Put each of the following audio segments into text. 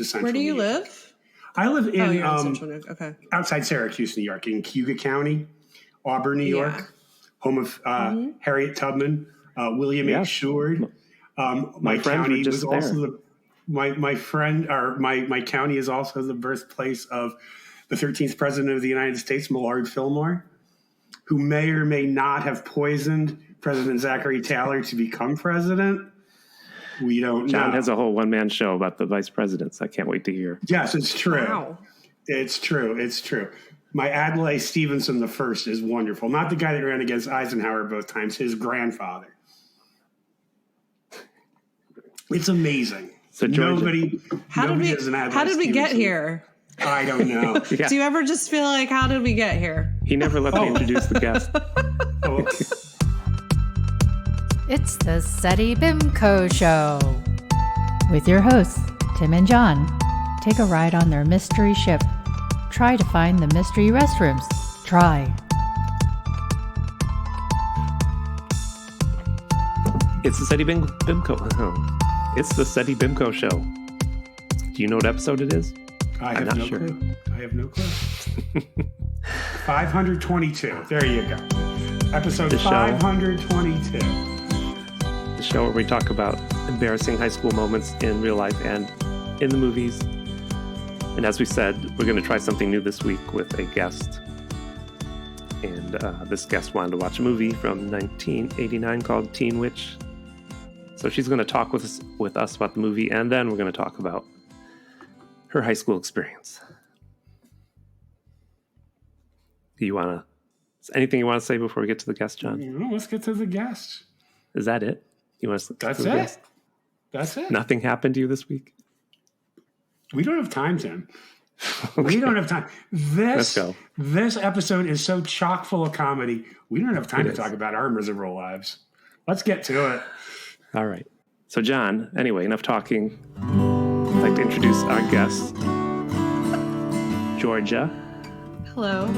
Central Where do you New York. live? I live You're in in Central New York. Okay. outside Syracuse, New York, in Cuyahoga County, Auburn, New York, home of Harriet Tubman, William H. Seward. My county was also my county is also the birthplace of the 13th president of the United States, Millard Fillmore, who may or may not have poisoned President Zachary Taylor to become president. We don't know. John has a whole one-man show about the vice presidents. I can't wait to hear. Yes, it's true. Wow. It's true. It's true. My Adlai Stevenson the First is wonderful. Not the guy that ran against Eisenhower both times, his grandfather. It's amazing. So how did we get here? I don't know. Do you ever just feel like, how did we get here? He never let me introduce the guest. It's the Seti Bimco Show with your hosts, Tim and John. Take a ride on their mystery ship. Try to find the mystery restrooms. Try. It's the Seti Bimco. It's the Seti Bimco Show. Do you know what episode it is? I'm not sure. Clue. I have no clue. 522. There you go. Episode 522. The show where we talk about embarrassing high school moments in real life and in the movies. And as we said, we're going to try something new this week with a guest. And this guest wanted to watch a movie from 1989 called Teen Witch. So she's going to talk with us about the movie, and then we're going to talk about her high school experience. Anything you want to say before we get to the guest, John? No, let's get to the guest. Is that it? You want to? That's it. Guest? That's it. Nothing happened to you this week? We don't have time, Tim. Okay. We don't have time. Let's go. This episode is so chock full of comedy. We don't have time to talk about our miserable lives. Let's get to it. All right. So, John, anyway, enough talking. I'd like to introduce our guest, Georgia. Hello.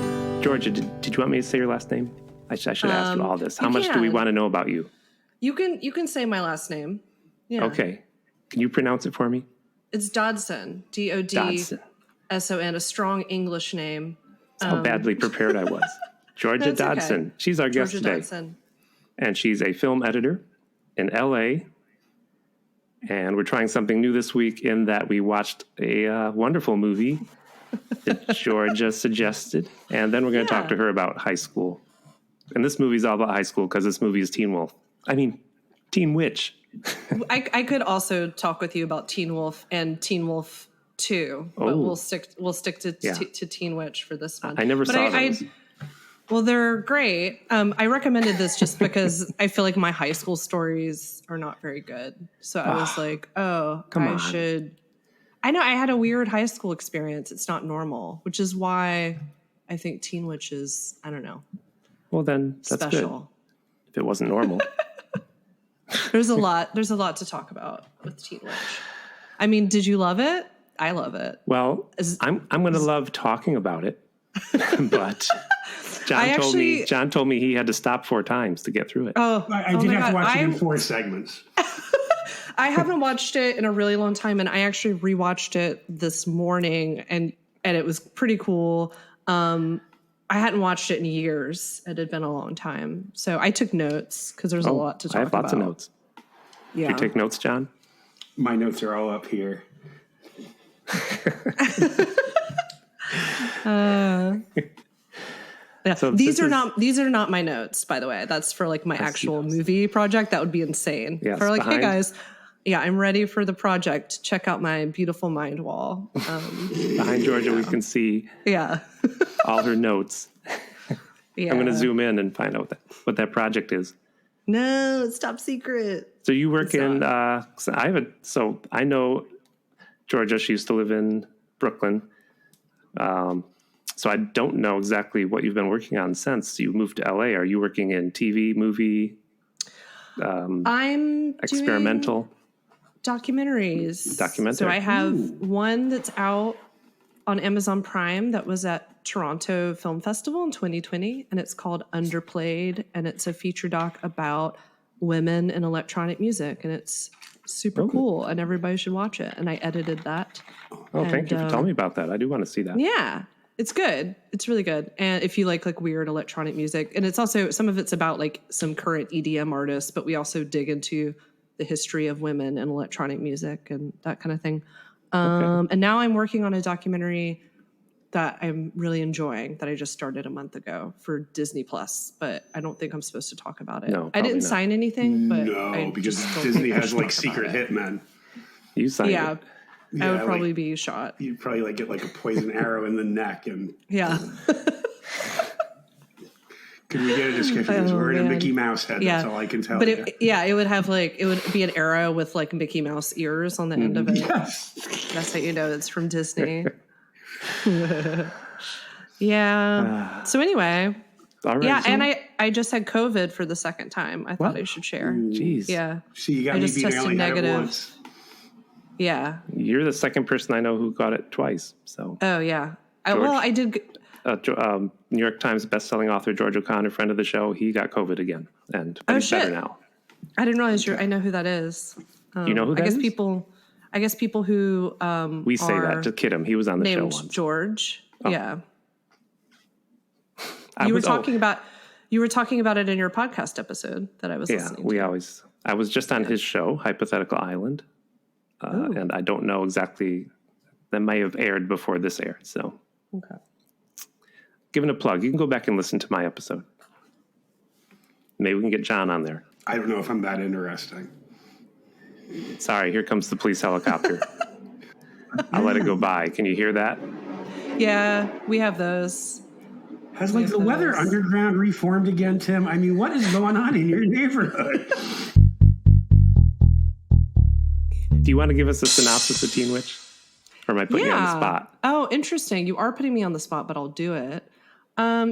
Georgia, did you want me to say your last name? I should ask you all this. How much do we want to know about you? You can say my last name. Yeah. Okay. Can you pronounce it for me? It's Dodson. Dodson. A strong English name. That's how badly prepared I was. Georgia Dodson. Okay. She's our guest today. Dodson. And she's a film editor in L.A., and we're trying something new this week in that we watched a wonderful movie that Georgia suggested. And then we're going to talk to her about high school. And this movie's all about high school because this movie is Teen Witch. I could also talk with you about Teen Wolf and Teen Wolf 2, but we'll stick to Teen Witch for this one. I never saw those. Well, they're great. I recommended this just because I feel like my high school stories are not very good. So I was like, should. I know I had a weird high school experience. It's not normal, which is why I think Teen Witch is, I don't know. Well, then that's special. Good. If it wasn't normal. There's a lot to talk about with Teen Witch. I mean, did you love it? I love it. Well, I'm going to love talking about it, but John told me he had to stop 4 times to get through it. I did have to watch it in 4 segments. I haven't watched it in a really long time, and I actually rewatched it this morning, and it was pretty cool. I hadn't watched it in years. It had been a long time. So I took notes because there's a lot to talk about. I have lots of notes. Yeah. You take notes, John? My notes are all up here. Yeah. So these are not my notes, by the way. That's for like my actual movie project. That would be insane. Yes, for like, hey guys, I'm ready for the project. Check out my beautiful mind wall. Behind Georgia, we can see all her notes. I'm going to zoom in and find out what that project is. No, it's top secret. So you work I know Georgia. She used to live in Brooklyn. So I don't know exactly what you've been working on since you moved to LA. Are you working in TV, movie? I'm experimental documentaries. So I have one that's out on Amazon Prime that was at Toronto Film Festival in 2020, and it's called Underplayed, and it's a feature doc about women in electronic music, and it's super cool, and everybody should watch it. And I edited that. Oh, thank you for telling me about that. I do want to see that. Yeah, it's good. It's really good. And if you like weird electronic music, and it's also, some of it's about like some current EDM artists, but we also dig into the history of women in electronic music and that kind of thing. And now I'm working on a documentary that I'm really enjoying that I just started a month ago for Disney Plus, but I don't think I'm supposed to talk about it. No, I didn't sign anything, but because Disney has like secret hitmen. You signed it. I would probably be shot. You'd probably like get like a poison arrow in the neck and Could we get a description? Because we're in a Mickey Mouse head. That's all I can tell you. It would have it would be an arrow with like Mickey Mouse ears on the end of it. Yes. That's how you know it's from Disney. Yeah. So anyway. All right, yeah, and I just had COVID for the second time. I thought I should share. Jeez. Yeah. See, you got me beat. I only had it once. Yeah. You're the second person I know who got it twice. So. Oh yeah. I did. New York Times bestselling author George O'Connor, friend of the show, he got COVID again, and he's better now. I didn't realize I know who that is. You know who that is? I guess people who we say that to kid him. He was on the show once. George. Oh. Yeah. You were talking about it in your podcast episode that I was listening to. I was just on his show, Hypothetical Island, and I don't know exactly. That may have aired before this aired, so. Okay. Giving a plug. You can go back and listen to my episode. Maybe we can get John on there. I don't know if I'm that interesting. Sorry, here comes the police helicopter. I'll let it go by. Can you hear that? Yeah, we have those. Has like the Weather Underground reformed again, Tim? I mean, what is going on in your neighborhood? Do you want to give us a synopsis of Teen Witch? Or am I putting you on the spot? Oh, interesting. You are putting me on the spot, but I'll do it.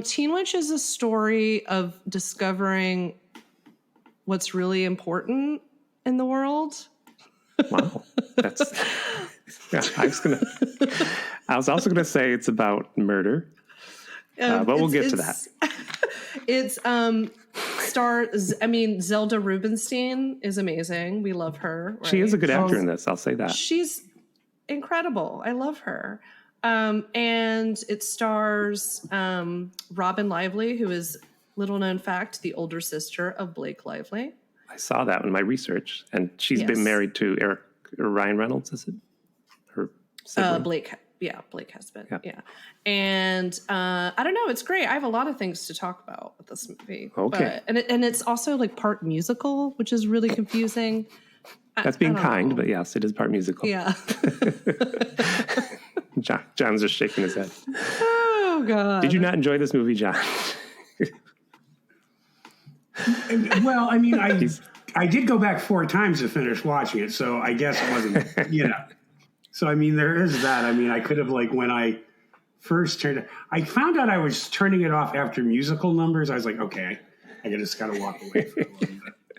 Teen Witch is a story of discovering what's really important in the world. Wow. I was also gonna say it's about murder. But we'll get to that. It's Zelda Rubinstein is amazing. We love her. Right? She is a good actor in this. I'll say that. She's incredible. I love her. And it stars Robin Lively, who is, little known fact, the older sister of Blake Lively. I saw that in my research. And she's been married to Ryan Reynolds, is it? Her sibling? Blake has been. Yeah. And I don't know. It's great. I have a lot of things to talk about with this movie. Okay. And it's also like part musical, which is really confusing. That's being kind, but yes, it is part musical. Yeah. John's just shaking his head. Oh, God. Did you not enjoy this movie, John? Well, I mean, I did go back 4 times to finish watching it, so I guess it wasn't, So, I mean, there is that. I mean, I could have, like, when I first turned it, I found out I was turning it off after musical numbers. I was like, okay, I just got to walk away for a little bit.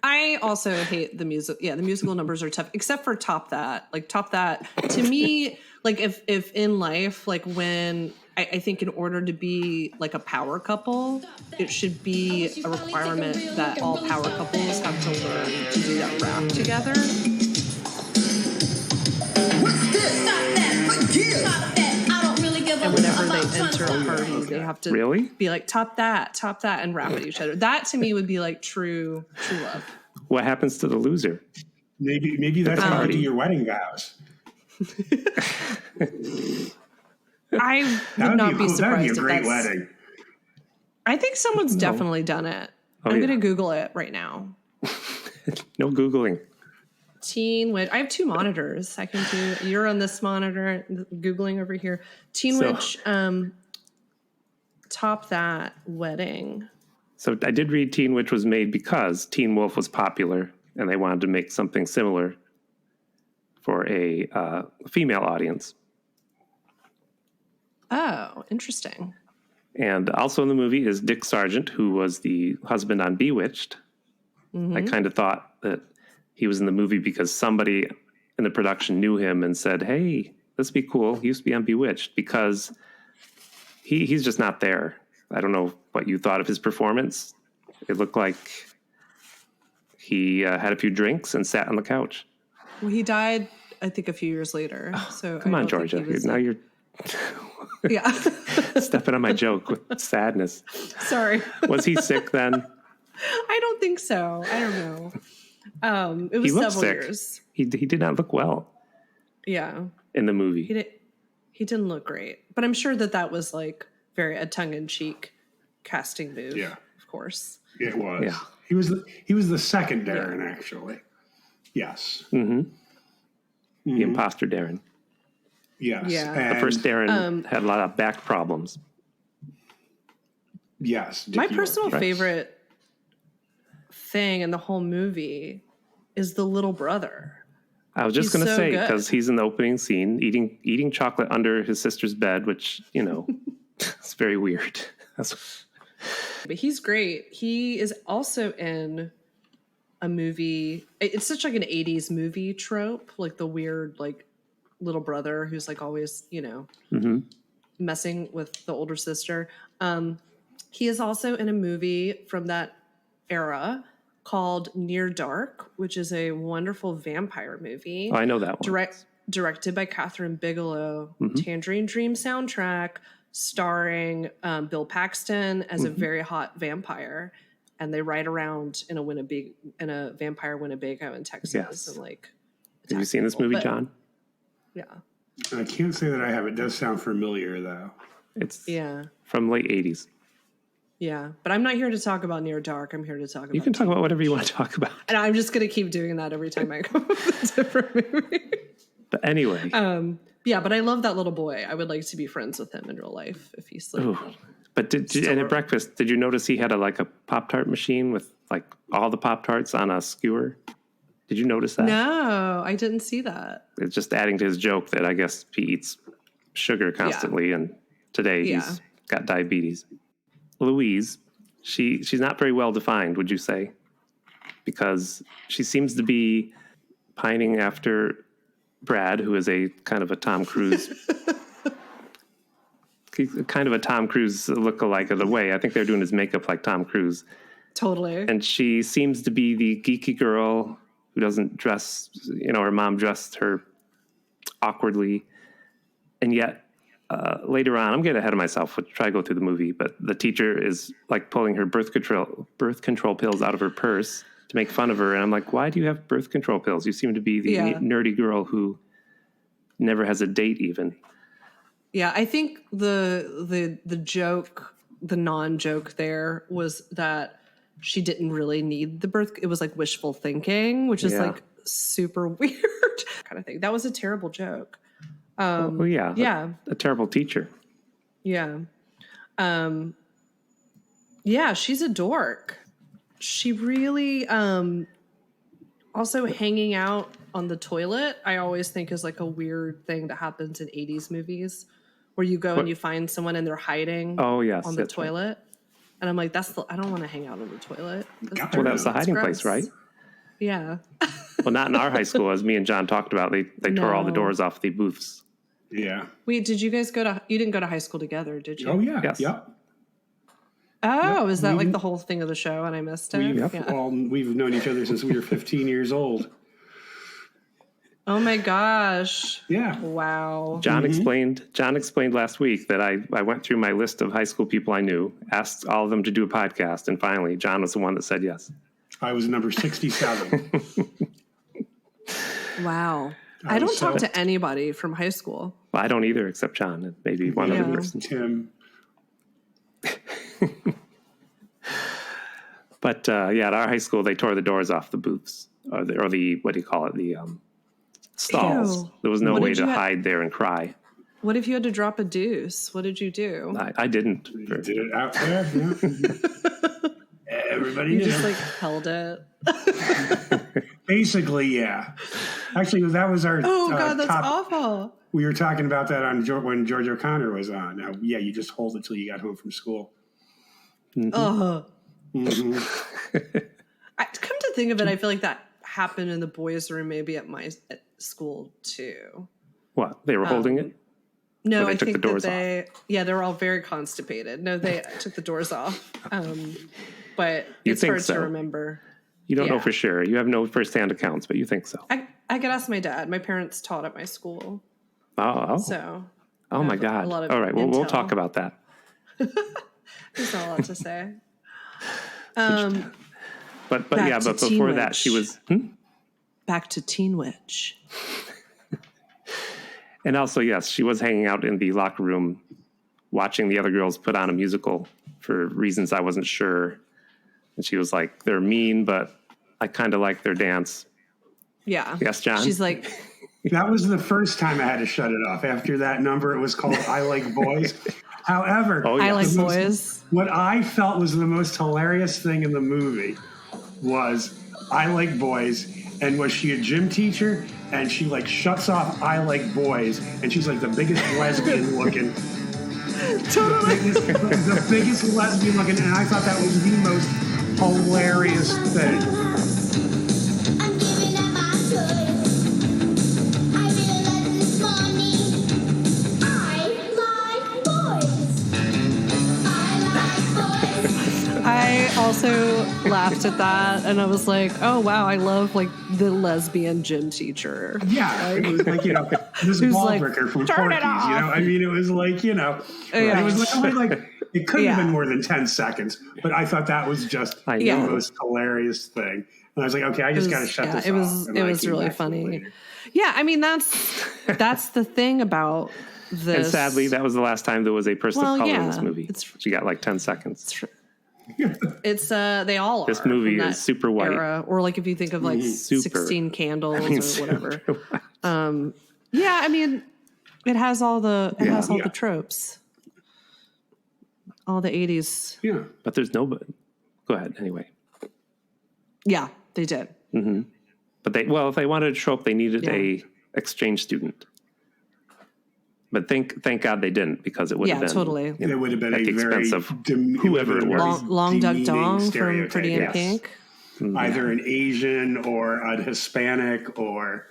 I also hate the music. Yeah, the musical numbers are tough, except for Top That. Like, Top That, to me, like, if in life, like, when I think in order to be, like, a power couple, it should be a requirement that all power couples have to learn to do that rap together. What's this? Stop that. But yeah. Stop that. I don't really give a And whenever they enter a party, they have to be like, top that, and rap at each other. That to me would be like true love. What happens to the loser? Maybe that's how you do your wedding vows. I would not be surprised. That would be a great wedding. I think someone's definitely done it. I'm going to Google it right now. No Googling. Teen Witch. I have 2 monitors. I can do. You're on this monitor, Googling over here. Teen Witch. Top That wedding. So I did read Teen Witch was made because Teen Wolf was popular, and they wanted to make something similar for a female audience. Oh, interesting. And also in the movie is Dick Sargent, who was the husband on Bewitched. Mm-hmm. I kind of thought that he was in the movie because somebody in the production knew him and said, hey, this would be cool. He used to be on Bewitched, because he's just not there. I don't know what you thought of his performance. It looked like he had a few drinks and sat on the couch. Well, he died, I think, a few years later. So Come on, Georgia. Now you're yeah stepping on my joke with sadness. Sorry. Was he sick then? I don't think so. I don't know. It was several years. He did not look well. Yeah. In the movie. He didn't look great. But I'm sure that was like a tongue-in-cheek casting move. Yeah. Of course. It was. Yeah. He was the second Darren, actually. Yes. Mm-hmm. The imposter Darren. Yes. Yeah. The first Darren had a lot of back problems. Yes. My personal favorite thing in the whole movie is the little brother. I was just going to say, because he's in the opening scene eating chocolate under his sister's bed, which, it's very weird. But he's great. He is also in a movie. It's such like an 80s movie trope, like the weird, like little brother who's like always, messing with the older sister. He is also in a movie from that era called Near Dark, which is a wonderful vampire movie. Oh, I know that one. Directed by Catherine Bigelow, Tangerine Dream soundtrack, starring Bill Paxton as a very hot vampire, and they ride around in a vampire Winnebago in Texas. Yes. And like, have you seen this movie, John? Yeah. I can't say that I have. It does sound familiar, though. It's from late 80s. Yeah, but I'm not here to talk about Near Dark. I'm here to talk about... You can talk about whatever you want to talk about. And I'm just going to keep doing that every time I go with a different movie. But anyway. Yeah, but I love that little boy. I would like to be friends with him in real life if he's like... Ooh. But and at breakfast, did you notice he had a Pop-Tart machine with like all the Pop-Tarts on a skewer? Did you notice that? No, I didn't see that. It's just adding to his joke that I guess he eats sugar constantly, and today he's got diabetes. Louise, she's not very well defined, would you say? Because she seems to be pining after Brad, who is a kind of a Tom Cruise... He's kind of a Tom Cruise lookalike of the way. I think they're doing his makeup like Tom Cruise. Totally. And she seems to be the geeky girl who doesn't dress, her mom dressed her awkwardly. And yet, later on, I'm getting ahead of myself. We'll try to go through the movie, but the teacher is like pulling her birth control pills out of her purse to make fun of her. And I'm like, why do you have birth control pills? You seem to be the nerdy girl who never has a date even. Yeah, I think the joke, the non-joke there was that she didn't really need the birth. It was like wishful thinking, which is like super weird kind of thing. That was a terrible joke. A terrible teacher. Yeah. She's a dork. She really also hanging out on the toilet, I always think is like a weird thing that happens in 80s movies where you go and you find someone and they're hiding on the toilet. Right. And I'm like, I don't want to hang out on the toilet. Well, that's the hiding place, right? Yeah. Well, not in our high school, as me and John talked about. They tore all the doors off the booths. Yeah. Wait, did you guys you didn't go to high school together, did you? Oh, yeah. Yes. Yep. Oh, is that like the whole thing of the show and I missed it? We've known each other since we were 15 years old. Oh my gosh. Yeah. Wow. John explained last week that I went through my list of high school people I knew, asked all of them to do a podcast, and finally John was the one that said yes. I was number 67. Wow. I don't talk to anybody from high school. Well, I don't either, except John and maybe one other person. Tim. But at our high school, they tore the doors off the booths or the what do you call it? The stalls. Ew. There was no way to hide there and cry. What if you had to drop a deuce? What did you do? I didn't. You did it out there. Yeah. Everybody You did. just like held it. Basically, yeah. Actually, that was our God, that's top, awful. We were talking about that on when George O'Connor was on. Now, you just hold it till you got home from school. Come to think of it, I feel like that happened in the boys' room maybe at my school too. What? They were holding it? No, I think the doors that they were all very constipated. No, they took the doors off. But it's hard to remember. You don't know for sure. You have no firsthand accounts, but you think so. I could ask my dad. My parents taught at my school. Oh. So. Oh my God. All right. Well, we'll talk about that. There's not a lot to say. But before that, she was... Back to Teen Witch. And also, yes, she was hanging out in the locker room watching the other girls put on a musical for reasons I wasn't sure. And she was like, they're mean, but I kind of like their dance. Yeah. Yes, John? She's like... That was the first time I had to shut it off. After that number, it was called I Like Boys. However, I Like Boys. What I felt was the most hilarious thing in the movie was I Like Boys. And was she a gym teacher? And she like shuts off I Like Boys. And she's like the biggest lesbian looking. Totally. The biggest lesbian looking. And I thought that was the most hilarious thing. I'm giving up my choice. I realized this morning. I like boys. I like boys. I also laughed at that, and I was like, "Oh wow, I love like the lesbian gym teacher." Yeah, it was like this ball like, breaker from "Turn Porky's. it off." I mean, it was like it was only like it couldn't have been more than 10 seconds. But I thought that was just the most hilarious thing, and I was like, okay, I just got to shut this off. It was really funny. Yeah, I mean that's the thing about this. And sadly, that was the last time there was a person of color in this movie. She got like 10 seconds. It's they all are. This movie is super white. Era. Or like if you think of like 16 Candles or whatever. Yeah, I mean it has all the the tropes. All the 80s. Yeah. But there's nobody. Go ahead anyway. Yeah, they did. Mm-hmm. But if they wanted to show up, they needed a exchange student. But thank God they didn't, because it would have been totally. It would have been at the expense of whoever it was. Long Duck Dong from Pretty in Pink. Either an Asian or a Hispanic or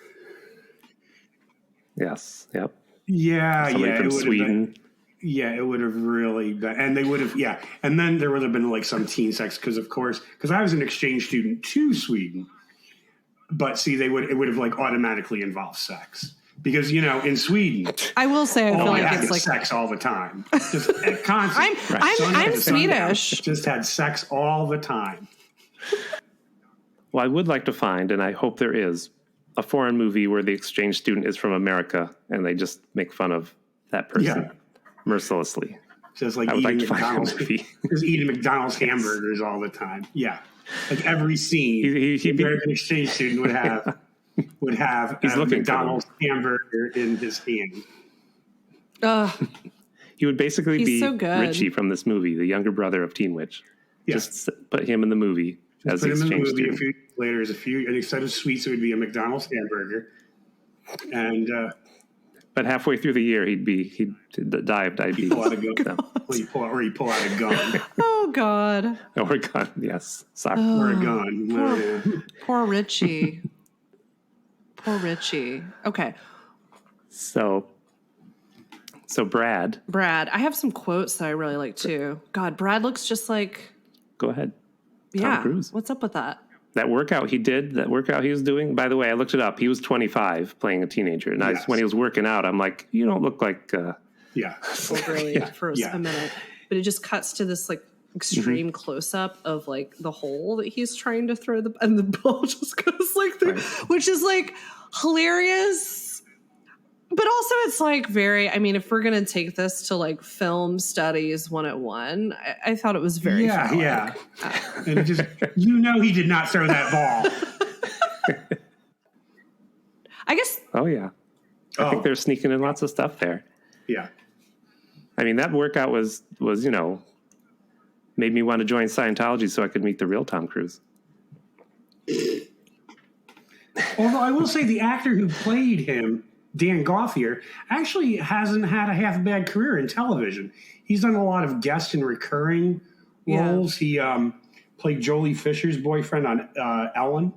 yes, yep. Yeah, somebody from Sweden. It would have really been, and they would have, and then there would have been like some teen sex because I was an exchange student to Sweden, but see, it would have like automatically involved sex. Because, in Sweden, I will say, I feel like it's like sex all the time. Just constant. I'm Swedish. Just had sex all the time. Well, I would like to find, and I hope there is, a foreign movie where the exchange student is from America and they just make fun of that person mercilessly. Just like eating McDonald's. Just eating McDonald's hamburgers all the time. Yeah. Like every scene, the American exchange student would have a McDonald's hamburger in his hand. He would basically be so good. Richie from this movie, the younger brother of Teen Witch. Yes. Just put him in the movie as the exchange student. A few later, instead of sweets, it would be a McDonald's hamburger. And but halfway through the year, he'd die of diabetes. Pull out a gun. He'd pull out a gun. Oh God. Or a gun. Yes. Sorry. Or a gun. Poor Richie. Poor Richie. Okay. So Brad. I have some quotes that I really like too. God, Brad looks just like. Go ahead. Tom Cruise. What's up with that? That workout he was doing. By the way, I looked it up. He was 25 playing a teenager. And when he was working out, I'm like, you don't look like. Really for a minute. But it just cuts to this like extreme close up of like the hole that he's trying to throw and the ball just goes like through, which is like hilarious. But also it's like if we're going to take this to like film studies 101, I thought it was very phallic. Yeah. And it just, he did not throw that ball. I guess. Oh yeah. I think they're sneaking in lots of stuff there. Yeah. I mean, that workout was made me want to join Scientology so I could meet the real Tom Cruise. Although I will say the actor who played him, Dan Gothier, actually hasn't had a half bad career in television. He's done a lot of guest and recurring roles. He played Jolie Fisher's boyfriend on Ellen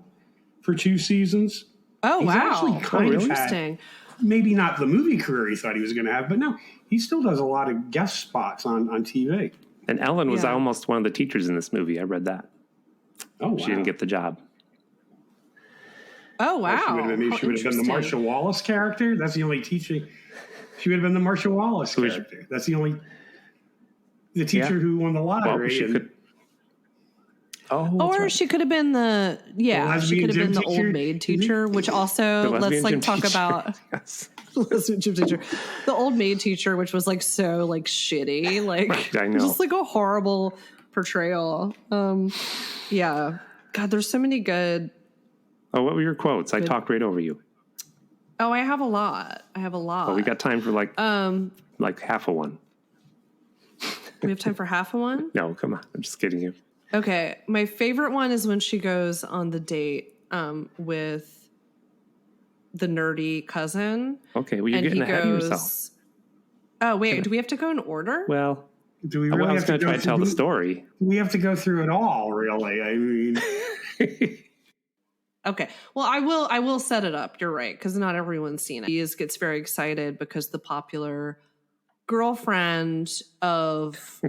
for 2 seasons. Oh, He's wow. actually kind of interesting. Maybe not the movie career he thought he was going to have, but no, he still does a lot of guest spots on TV. And Ellen was almost one of the teachers in this movie. I read that. Oh, wow. She didn't get the job. Oh, wow. She would have been the Marcia Wallace character. That's the only teaching. She would have been the Marcia Wallace character. That's the teacher who won the lottery. She could have been she could have been the old maid teacher, which also let's like talk about lesbian gym teacher. The old maid teacher, which was like so like shitty, like just like a horrible portrayal. Yeah. God, there's so many good. Oh, what were your quotes? I talked right over you. Oh, I have a lot. Well, we got time for like half a one. We have time for half a one? No, come on. I'm just kidding you. Okay. My favorite one is when she goes on the date with the nerdy cousin. Okay, well, you're getting ahead of yourself. Oh, wait. Do we have to go in order? Well, do we really I was going to try to tell the story. We have to go through it all, really. I mean... Okay. Well, I will set it up. You're right, because not everyone's seen it. He gets very excited because the popular girlfriend of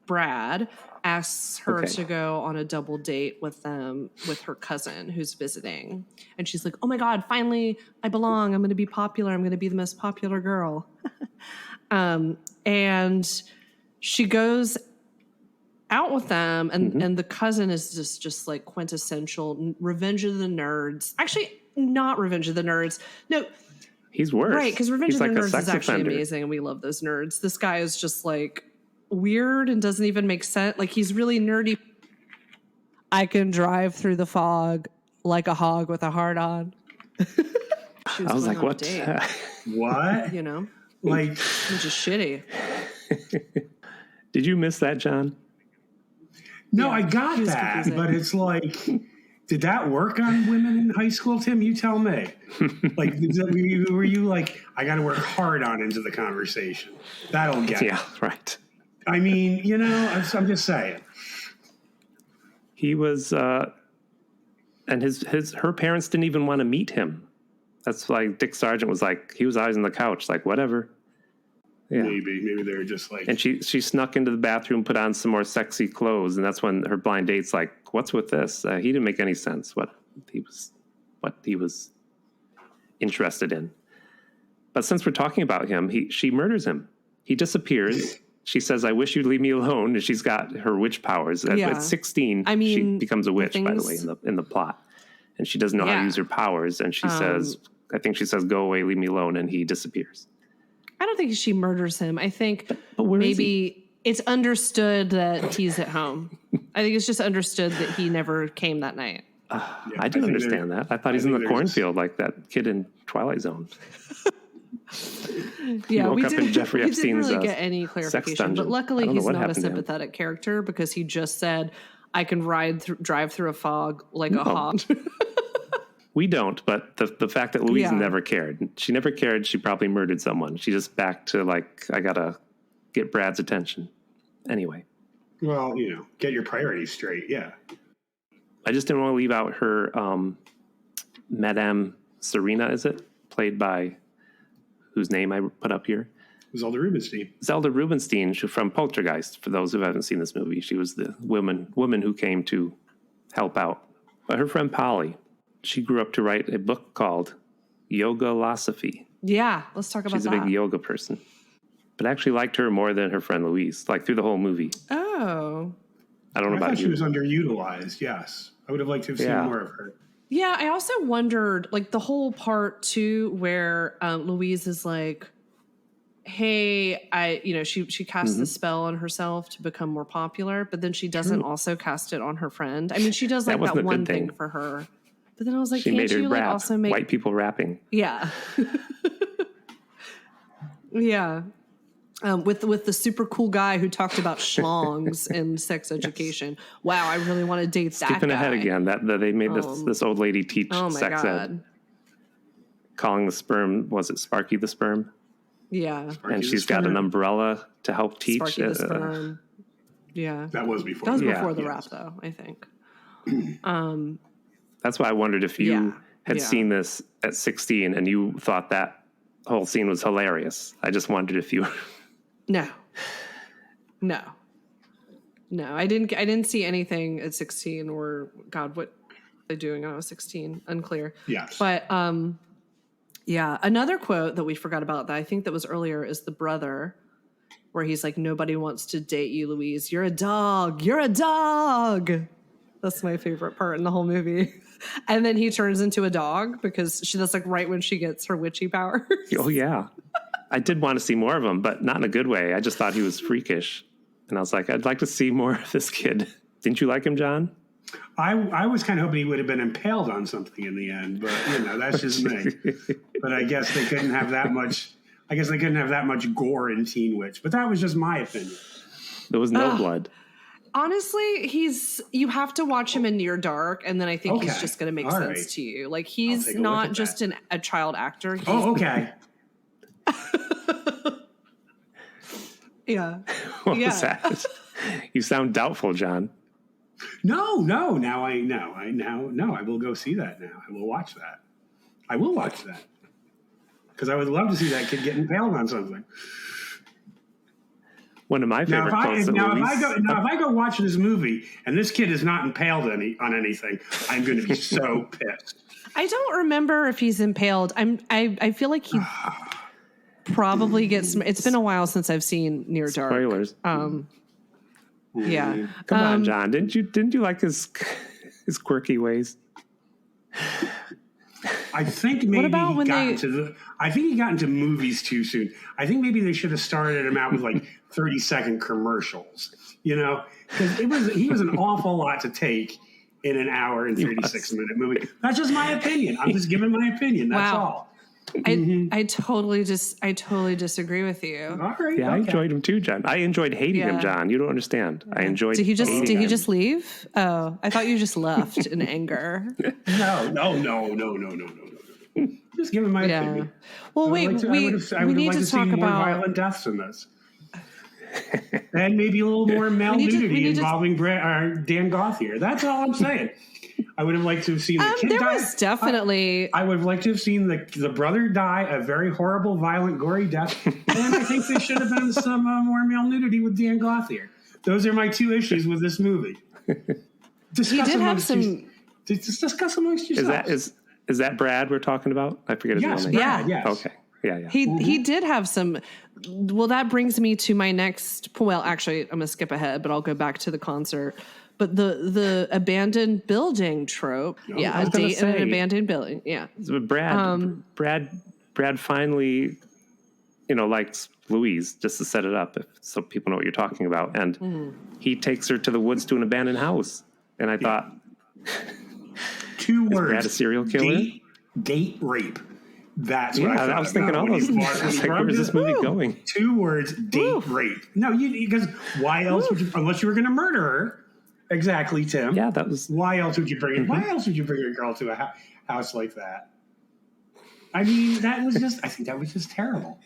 Brad asks her to go on a double date with her cousin who's visiting. And she's like, oh my God, finally I belong. I'm going to be popular. I'm going to be the most popular girl. And she goes out with them, and the cousin is just like quintessential Revenge of the Nerds. Actually, not Revenge of the Nerds. No, he's worse. Right, because Revenge of the Nerds is actually offender. amazing, and we love those nerds. This guy is just like weird and doesn't even make sense. Like he's really nerdy. I can drive through the fog like a hog with a heart on. I was like, what? What? You know, like which is shitty. Did you miss that, John? No, I got that, but it's like, did that work on women in high school, Tim? You tell me. Like, were you like, I got to work hard on into the conversation? That'll get Yeah, right. I mean, you know, I'm just saying. He was, and her parents didn't even want to meet him. That's why Dick Sargent was like, he was always on the couch, like, whatever. Yeah. Maybe they're just like... And she snuck into the bathroom, put on some more sexy clothes, and that's when her blind date's like, what's with this? He didn't make any sense what he was interested in. But since we're talking about him, she murders him. He disappears. She says, I wish you'd leave me alone. And she's got her witch powers. At 16, she becomes a witch, by the way, in the plot. And she doesn't know how to use her powers. And she says, go away, leave me alone. And he disappears. I don't think she murders him. I think maybe it's understood that he's at home. I think it's just understood that he never came that night. I didn't understand that. I thought he's in the cornfield like that kid in Twilight Zone. Yeah, we didn't Epstein's, really get any clarification. But luckily, he's not a sympathetic character because he just said, I can drive through a fog like a hog. We don't, but the fact that Louise never cared. She never cared. She probably murdered someone. She just back to like, I got to get Brad's attention. Anyway. Well, you know, get your priorities straight. Yeah. I just didn't want to leave out her Madame Serena, is it? Played by whose name I put up here? Zelda Rubinstein. Zelda Rubinstein from Poltergeist, for those who haven't seen this movie. She was the woman who came to help out. But her friend Polly, she grew up to write a book called Yoga-losophy. Yeah, let's talk about that. She's a big yoga person. But I actually liked her more than her friend Louise, like through the whole movie. Oh. I don't know about you. I thought she was underutilized, yes. I would have liked to have seen more of her. Yeah, I also wondered, like the whole part too, where Louise is like, hey, she casts the spell on herself to become more popular, but then she doesn't also cast it on her friend. I mean, she does like that one thing for her. But then I was like, she made her like rap. Also make white people rapping? Yeah. Yeah. With the super cool guy who talked about schlongs and sex education. Yes. Wow, I really want to date that guy. Skipping ahead again, that they made this old lady teach sex ed. Calling the sperm, was it Sparky the sperm? Yeah. Sparky and she's got an umbrella to help teach. Sparky the sperm. Yeah. That was before. That was before the rap, though, I think. That's why I wondered if you had seen this at 16 and you thought that whole scene was hilarious. I just wondered if you... No, I didn't see anything at 16 or God, what doing when I was 16? Unclear. Yes. But yeah, another quote that we forgot about that I think that was earlier is the brother, where he's like, "Nobody wants to date you, Louise. You're a dog. You're a dog." That's my favorite part in the whole movie. And then he turns into a dog because that's like right when she gets her witchy powers. Oh, yeah. I did want to see more of him, but not in a good way. I just thought he was freakish. And I was like, I'd like to see more of this kid. Didn't you like him, John? I was kind of hoping he would have been impaled on something in the end, but that's just me. But I guess they couldn't have that much. I guess they couldn't have that much gore in Teen Witch. But that was just my opinion. There was no blood. Honestly, you have to watch him in Near Dark, and then I think he's just going to make sense to you. Like, he's not just a child actor. Okay. Yeah. What was that? You sound doubtful, John. No. Now I know. I will go see that now. I will watch that. I will watch that. Because I would love to see that kid get impaled on something. One of my favorite quotes. If I go watch this movie and this kid is not impaled on anything, I'm going to be so pissed. I don't remember if he's impaled. I feel like he probably gets. It's been a while since I've seen Near Dark. Spoilers. Yeah. Come on, John. Didn't you like his quirky ways? I think maybe he got into movies too soon. I think maybe they should have started him out with like 30-second commercials, because he was an awful lot to take in an hour and 36-minute movie. That's just my opinion. I'm just giving my opinion. That's all. I totally disagree with you. All right. Yeah, I enjoyed him too, John. I enjoyed hating him, John. You don't understand. I enjoyed. Did he just leave? Oh, I thought you just left in anger. No. Just giving my opinion. Well, wait. We need to talk about more violent deaths in this, and maybe a little more male nudity involving Dan Gothier. That's all I'm saying. I would have liked to have seen the kid die. Was definitely. I would have liked to have seen the brother die a very horrible, violent, gory death. And I think there should have been some more male nudity with Dan Gothier. Those are my two issues with this movie. He did have some. Discuss amongst yourselves. Is that Brad we're talking about? I forget his real name. Brad, yes. Okay. Yeah. He did have some. Well, that brings me to my next. Well, actually, I'm going to skip ahead, but I'll go back to the concert. But the abandoned building trope, a date in an abandoned building, yeah. Brad finally, likes Louise, just to set it up, so people know what you're talking about, and he takes her to the woods to an abandoned house, and I thought, 2 words, is Brad a serial killer? Date rape. That's what I was thinking all those. Where's this movie going? 2 words, date rape. No, because why else would you, unless you were going to murder her? Exactly, Tim. Yeah, that was. Why else would you bring? Why else would you bring a girl to a house like that? I mean, I think that was just terrible.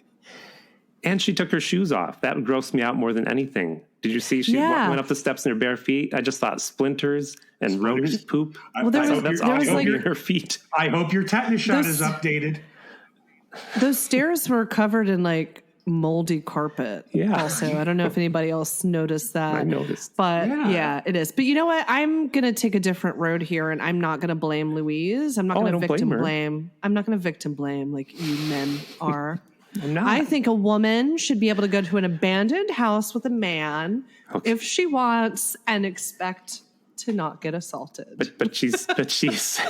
And she took her shoes off. That grossed me out more than anything. Did you see she went up the steps in her bare feet? I just thought splinters and rodent poop. That's all in her feet. I hope your tetanus shot is updated. Those stairs were covered in moldy carpet. Yeah. Also, I don't know if anybody else noticed that. I noticed. But yeah, it is. But you know what? I'm going to take a different road here, and I'm not going to blame Louise. I'm not going to victim blame. I'm not going to victim blame like you men are. I'm not. I think a woman should be able to go to an abandoned house with a man if she wants and expect to not get assaulted. But she's but she's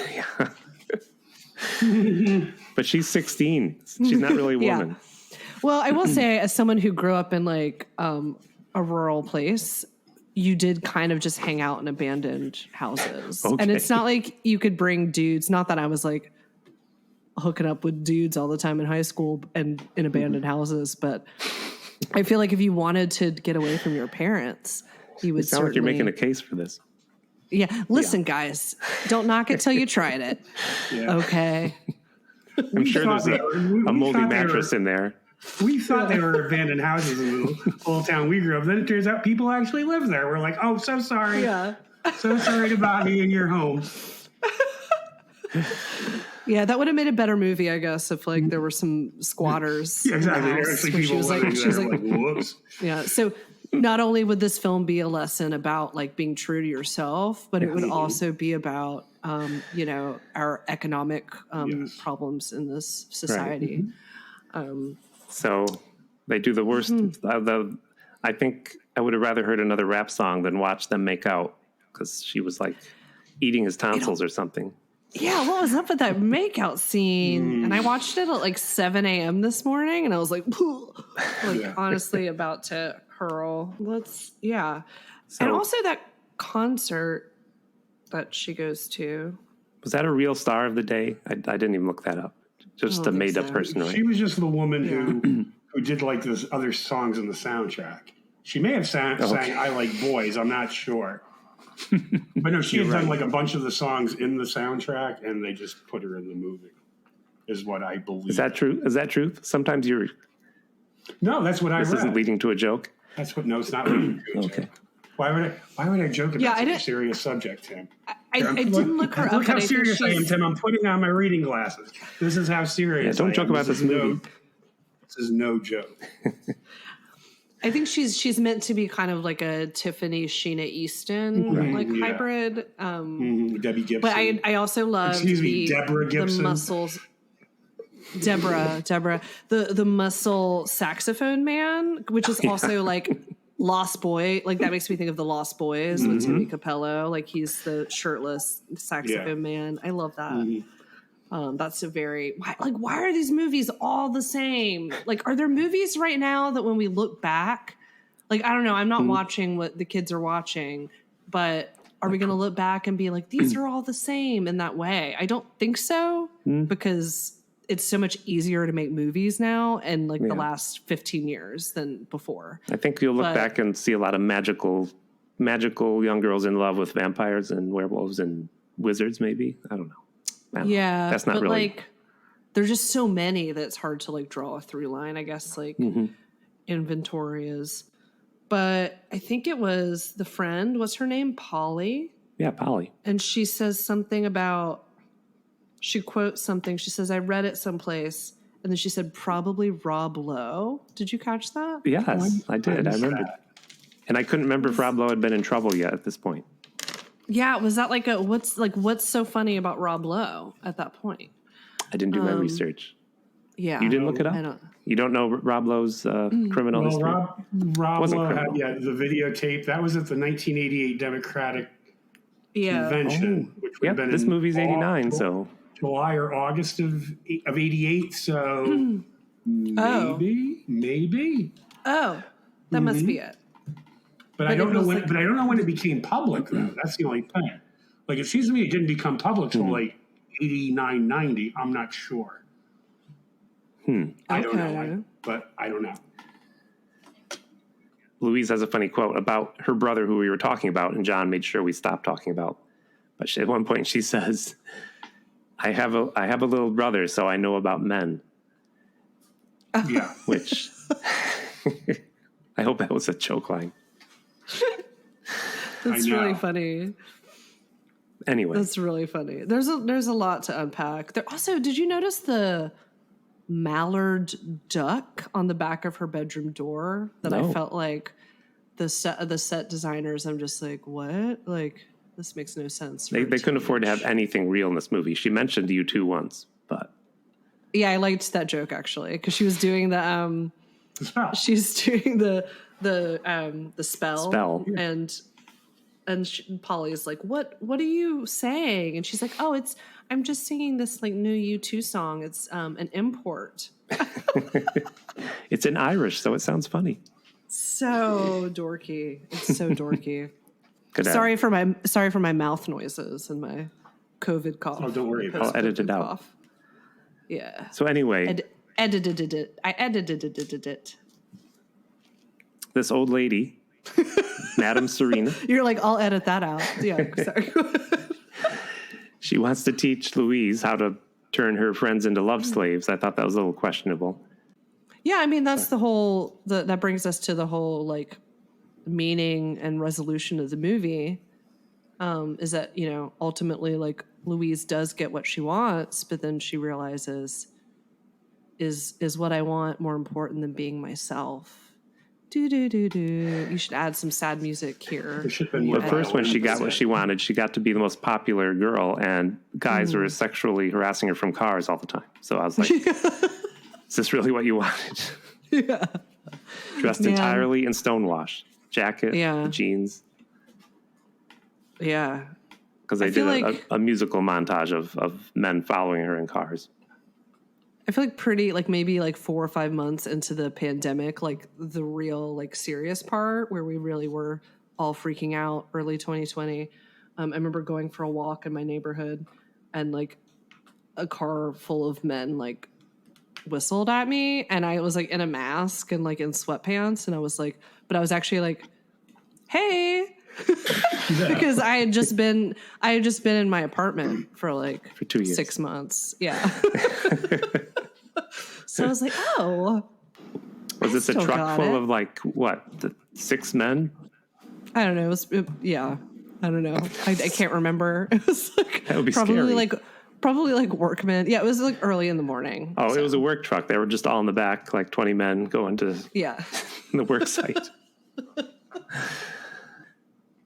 16. She's not really a woman. Yeah. Well, I will say, as someone who grew up in a rural place, you did kind of just hang out in abandoned houses. Okay. And it's not like you could bring dudes. Not that I was hooking up with dudes all the time in high school and in abandoned houses, but I feel like if you wanted to get away from your parents, you would certainly. Like you're making a case for this. Yeah. Listen, guys, don't knock it till you tried it. Yeah. Okay. I'm sure there's a moldy mattress in there. We thought they were abandoned houses in the little town we grew up. Then it turns out people actually live there. We're like, oh, so sorry. Yeah. So sorry to bother you in your home. Yeah, that would have made a better movie, I guess, if there were some squatters. Yeah, exactly. There are actually people living there. Whoops. Yeah. So not only would this film be a lesson about like being true to yourself, but it would also be about, our economic problems in this society. Right. So they do the worst. I think I would have rather heard another rap song than watch them make out, because she was like eating his tonsils or something. Yeah, what was up with that makeout scene? And I watched it at like 7 a.m. this morning, and I was like, honestly about to hurl. So, and also that concert that she goes to. Was that a real star of the day? I didn't even look that up. Just a made-up person, right? She was just the woman who did like those other songs in the soundtrack. She may have sang I Like Boys, I'm not sure. But no, she had done like a bunch of the songs in the soundtrack, and they just put her in the movie, is what I believe. Is that true? Is that truth? Sometimes you're... No, that's what I read. This isn't leading to a joke? No, it's not leading to a joke. Why would I joke about such a serious subject, Tim? I didn't look her up. Look how serious I am, Tim. I'm putting on my reading glasses. This is how serious don't joke about this movie. This is no joke. I think she's meant to be kind of like a Tiffany Sheena Easton hybrid. Debbie Gibson. But I also love Deborah Gibson. The muscles. Deborah, the muscle saxophone man, which is also like Lost Boy. Like that makes me think of the Lost Boys with Timmy Capello. Like he's the shirtless saxophone man. I love that. That's a very why are these movies all the same? Like, are there movies right now that when we look back, like I don't know, I'm not watching what the kids are watching, but are we going to look back and be like, these are all the same in that way? I don't think so, because it's so much easier to make movies now and like the last 15 years than before. I think you'll look back and see a lot of magical young girls in love with vampires and werewolves and wizards, maybe. I don't know. Yeah, that's not but really. Like, there's just so many that it's hard to like draw a through line. I guess like inventory is, but I think it was the friend. What's her name? Polly. Yeah, Polly. And she says something about. She quotes something. She says, "I read it someplace," and then she said, "Probably Rob Lowe." Did you catch that? Yes, I did. I remember, and I couldn't remember if Rob Lowe had been in trouble yet at this point. Yeah, was that like what's so funny about Rob Lowe at that point? I didn't do my research. Yeah, you didn't look it up. You don't know Rob Lowe's criminal history. Rob Lowe had the videotape. That was at the 1988 Democratic Convention. Which would have been this movie's 89, so July or August of 88. So maybe. Oh, that must be it. But I don't know when. But I don't know when it became public, though. That's the only thing. Like, it seems to me it didn't become public till like 89, 90. I'm not sure. I don't know. But I don't know. Louise has a funny quote about her brother, who we were talking about, and John made sure we stopped talking about. But at one point, she says, "I have a little brother, so I know about men." Yeah. Which I hope that was a choke line. That's really funny. Anyway, that's really funny. There's a lot to unpack. There also, did you notice the mallard duck on the back of her bedroom door? That I felt like the set designers. I'm just like, what? Like, this makes no sense. They couldn't afford to have anything real in this movie. She mentioned U2 once, but yeah, I liked that joke actually, because she was doing the she's doing the spell. And Polly's like, what are you saying? And she's like, I'm just singing this like new U2 song. It's an import. It's in Irish, so it sounds funny. So dorky. It's so dorky. Sorry for my mouth noises and my COVID cough. Oh, don't worry. I'll edit it out. Cough. Yeah. So anyway, I edited it. This old lady, Madame Serena. You're like, I'll edit that out. Yeah, sorry. She wants to teach Louise how to turn her friends into love slaves. I thought that was a little questionable. Yeah, I mean, that's that brings us to the whole, like, meaning and resolution of the movie, is that, ultimately, like, Louise does get what she wants, but then she realizes, is what I want more important than being myself? You should add some sad music here. But first, when she got what she wanted, she got to be the most popular girl, and guys were sexually harassing her from cars all the time. So I was like, is this really what you wanted? Yeah. Dressed entirely in stonewash. Jacket, jeans. Yeah. Because they did a musical montage of men following her in cars. I feel like maybe 4 or 5 months into the pandemic, like the real serious part where we really were all freaking out early 2020. I remember going for a walk in my neighborhood and a car full of men whistled at me, and I was in a mask and in sweatpants, and I was but I was actually hey. Because I had just been in my apartment for 2 years. 6 months. Yeah. So I was oh. Was this a truck full of 6 men? I don't know. I don't know. I can't remember. It was that would be probably scary. Probably workmen. Yeah, it was early in the morning. Oh, so. It was a work truck. They were just all in the back, 20 men going to the work site.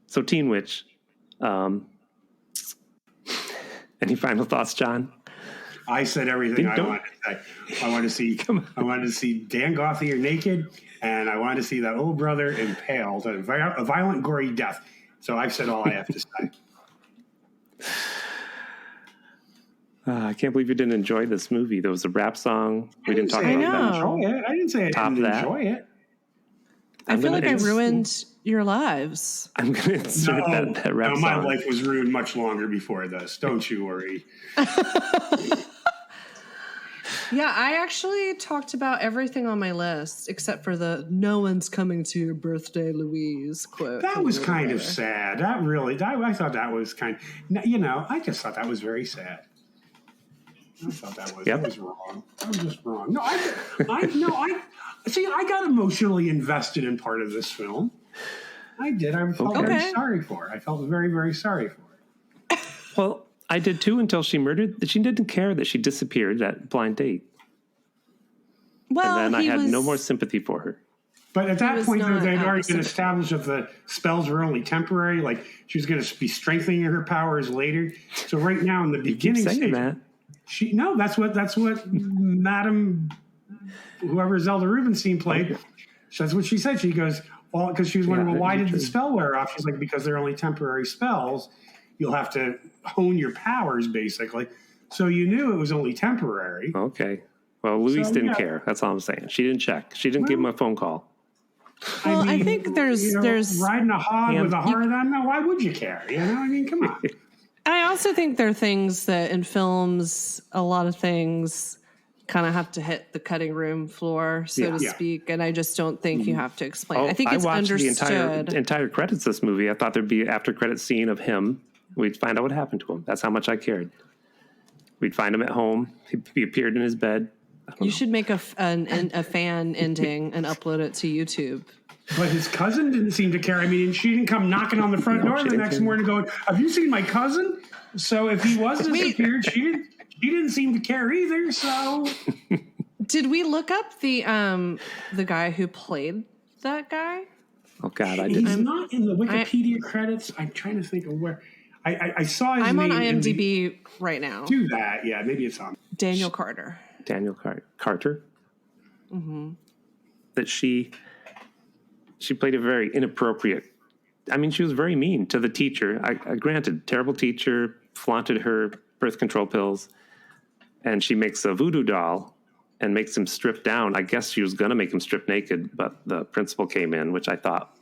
So Teen Witch, any final thoughts, John? I said everything I wanted to say. I wanted to see Dan Gothier naked, and I wanted to see that old brother impaled, a violent, gory death. So I've said all I have to say. I can't believe you didn't enjoy this movie. There was a rap song. We didn't talk about that. I didn't say I didn't enjoy it. I feel like I ruined your lives. I'm going to insert that rap song. My life was ruined much longer before this. Don't you worry. Yeah, I actually talked about everything on my list except for the "No one's coming to your birthday, Louise" quote. That was kind of sad. I thought that was I just thought that was very sad. I thought that was wrong. That was just wrong. No, I got emotionally invested in part of this film. I did. I felt very sorry for it. I felt very, very sorry for it. Well, I did too until she murdered. She didn't care that she disappeared at blind date. Well, and then I had no more sympathy for her. But at that point, they'd already been established that the spells were only temporary. She was going to be strengthening her powers later. So right now, in the beginning stage, that's what Madam, whoever Zelda Rubinstein played. Okay. That's what she said. She goes, well, because she was wondering, why did the spell wear off? She's because they're only temporary spells. You'll have to hone your powers, basically. So you knew it was only temporary. Okay. Well, Louise didn't care. That's all I'm saying. She didn't check. She didn't give him a phone call. Well, I think there's riding a hog with a hard on. No, why would you care? Come on. I also think there are things that in films, a lot of things kind of have to hit the cutting room floor, so to speak. And I just don't think you have to explain. I think it's understood. I watched the entire credits of this movie. I thought there'd be an after credit scene of him. We'd find out what happened to him. That's how much I cared. We'd find him at home. He appeared in his bed. You should make a fan ending and upload it to YouTube. But his cousin didn't seem to care. I mean, she didn't come knocking on the front door the next morning going, have you seen my cousin? So if he was disappeared, she didn't seem to care either. So did we look up the guy who played that guy? Oh God, I didn't. He's not in the Wikipedia credits. I'm trying to think of where I saw his name. I'm on IMDb right now. Do that, yeah. Maybe it's on Daniel Carter. Carter. Mm-hmm. That she played a very inappropriate. I mean, she was very mean to the teacher. I granted, terrible teacher, flaunted her birth control pills, and she makes a voodoo doll and makes him strip down. I guess she was going to make him strip naked, but the principal came in, which I thought,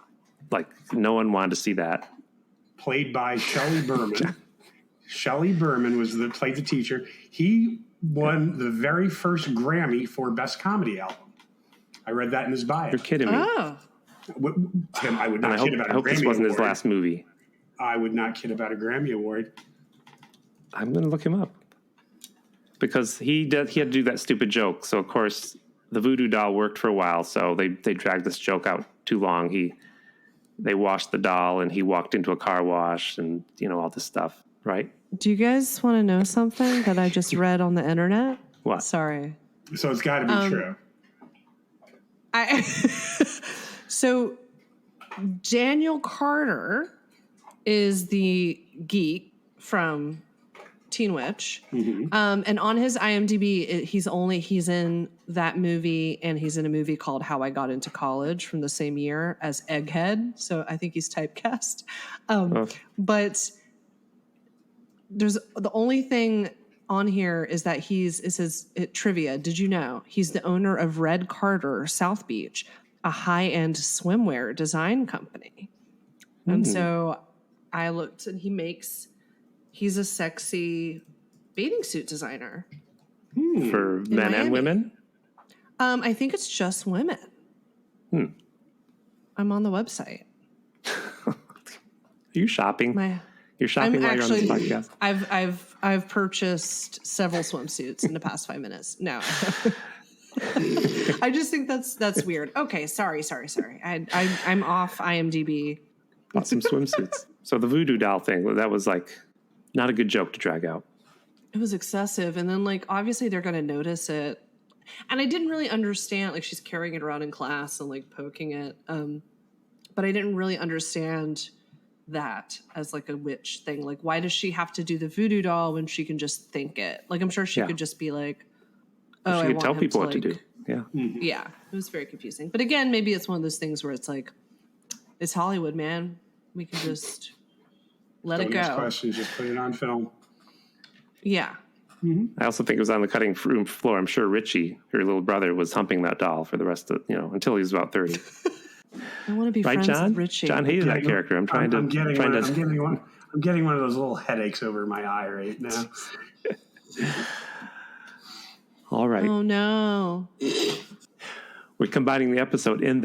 no one wanted to see that. Played by Shelley Berman. Shelley Berman played the teacher. He won the very first Grammy for Best Comedy Album. I read that in his bio. You're kidding me. Oh. Tim, I would not kid about a Grammy award. I hope this wasn't his last movie. I would not kid about a Grammy Award. I'm going to look him up. Because he had to do that stupid joke. So, of course, the voodoo doll worked for a while. So they dragged this joke out too long. They washed the doll and he walked into a car wash and, all this stuff, right? Do you guys want to know something that I just read on the internet? What? Sorry. So it's got to be true. So Daniel Carter is the geek from Teen Witch. Mm-hmm. And on his IMDb, he's in that movie, and he's in a movie called How I Got Into College from the same year as Egghead. So I think he's typecast. But there's the only thing on here is that trivia. Did you know he's the owner of Red Carter South Beach, a high-end swimwear design company? And so I looked, and he's a sexy bathing suit designer. For men and women? I think it's just women. I'm on the website. Are you shopping? You're shopping while you're on this podcast? I've purchased several swimsuits in the past 5 minutes. No. I just think that's weird. Okay, sorry. I'm off IMDb. Bought some swimsuits. So the voodoo doll thing, that was like not a good joke to drag out. It was excessive. And then like obviously they're gonna notice it. And I didn't really understand, like she's carrying it around in class and like poking it. But I didn't really understand that as like a witch thing. Like why does she have to do the voodoo doll when she can just think it? Like I'm sure she could just be like, oh, she I could want tell him people to, what to do. Yeah. Mm-hmm. Yeah. It was very confusing. But again, maybe it's one of those things where it's like, it's Hollywood, man. We can just let it go. Don't ask questions, just put it on film. Yeah. I also think it was on the cutting room floor. I'm sure Richie, her little brother, was humping that doll for the rest of, until he was about 30. I want to be right, friends John? with Richie. John hated that character. I'm getting one of those little headaches over my eye right now. All right. Oh, no. We're combining the episode in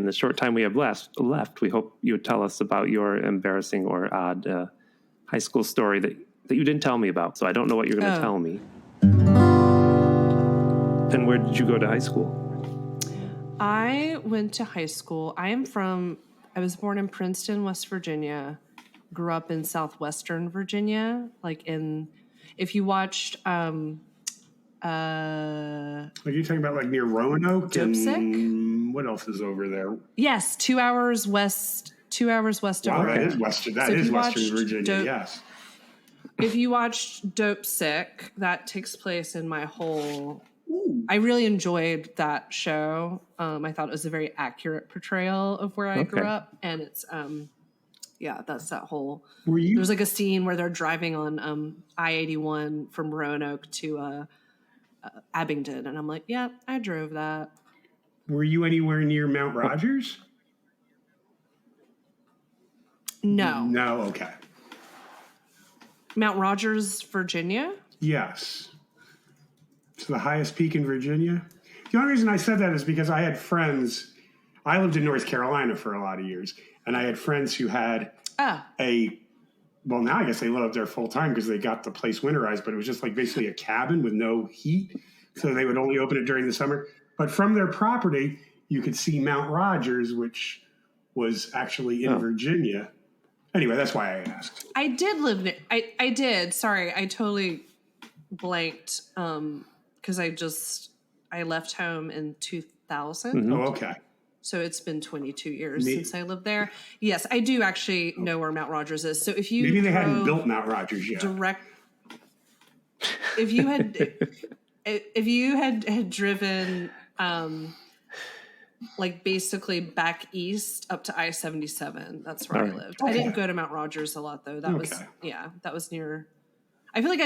the short time we have left, we hope you would tell us about your embarrassing or odd high school story that you didn't tell me about. So I don't know what you're going to tell me. And where did you go to high school? I went to high school. I was born in Princeton, West Virginia, grew up in southwestern Virginia. If you watched, Are you talking about like near Roanoke? Dopesick? What else is over there? Yes, 2 hours west of Roanoke. That is Western Virginia, yes. If you watched Dopesick, that takes place in my whole... I really enjoyed that show. I thought it was a very accurate portrayal of where I grew up. And it's, that's that whole... There's like a scene where they're driving on I-81 from Roanoke to Abingdon. And I'm like, yeah, I drove that. Were you anywhere near Mount Rogers? No. No, okay. Mount Rogers, Virginia? Yes. It's the highest peak in Virginia. The only reason I said that is because I had friends. I lived in North Carolina for a lot of years, and I had friends who had now I guess they live up there full time because they got the place winterized, but it was just like basically a cabin with no heat. So they would only open it during the summer. But from their property, you could see Mount Rogers, which was actually in Virginia. Anyway, that's why I asked. I did live near. I did. Sorry, I totally blanked because I left home in 2000. Mm-hmm. Oh, okay. So it's been 22 years since I lived there. Yes, I do actually know where Mount Rogers is. So if you maybe they hadn't built Mount Rogers yet. If you had driven like basically back east up to I-77, that's where I lived. Okay. I didn't go to Mount Rogers a lot though. That was near. I feel like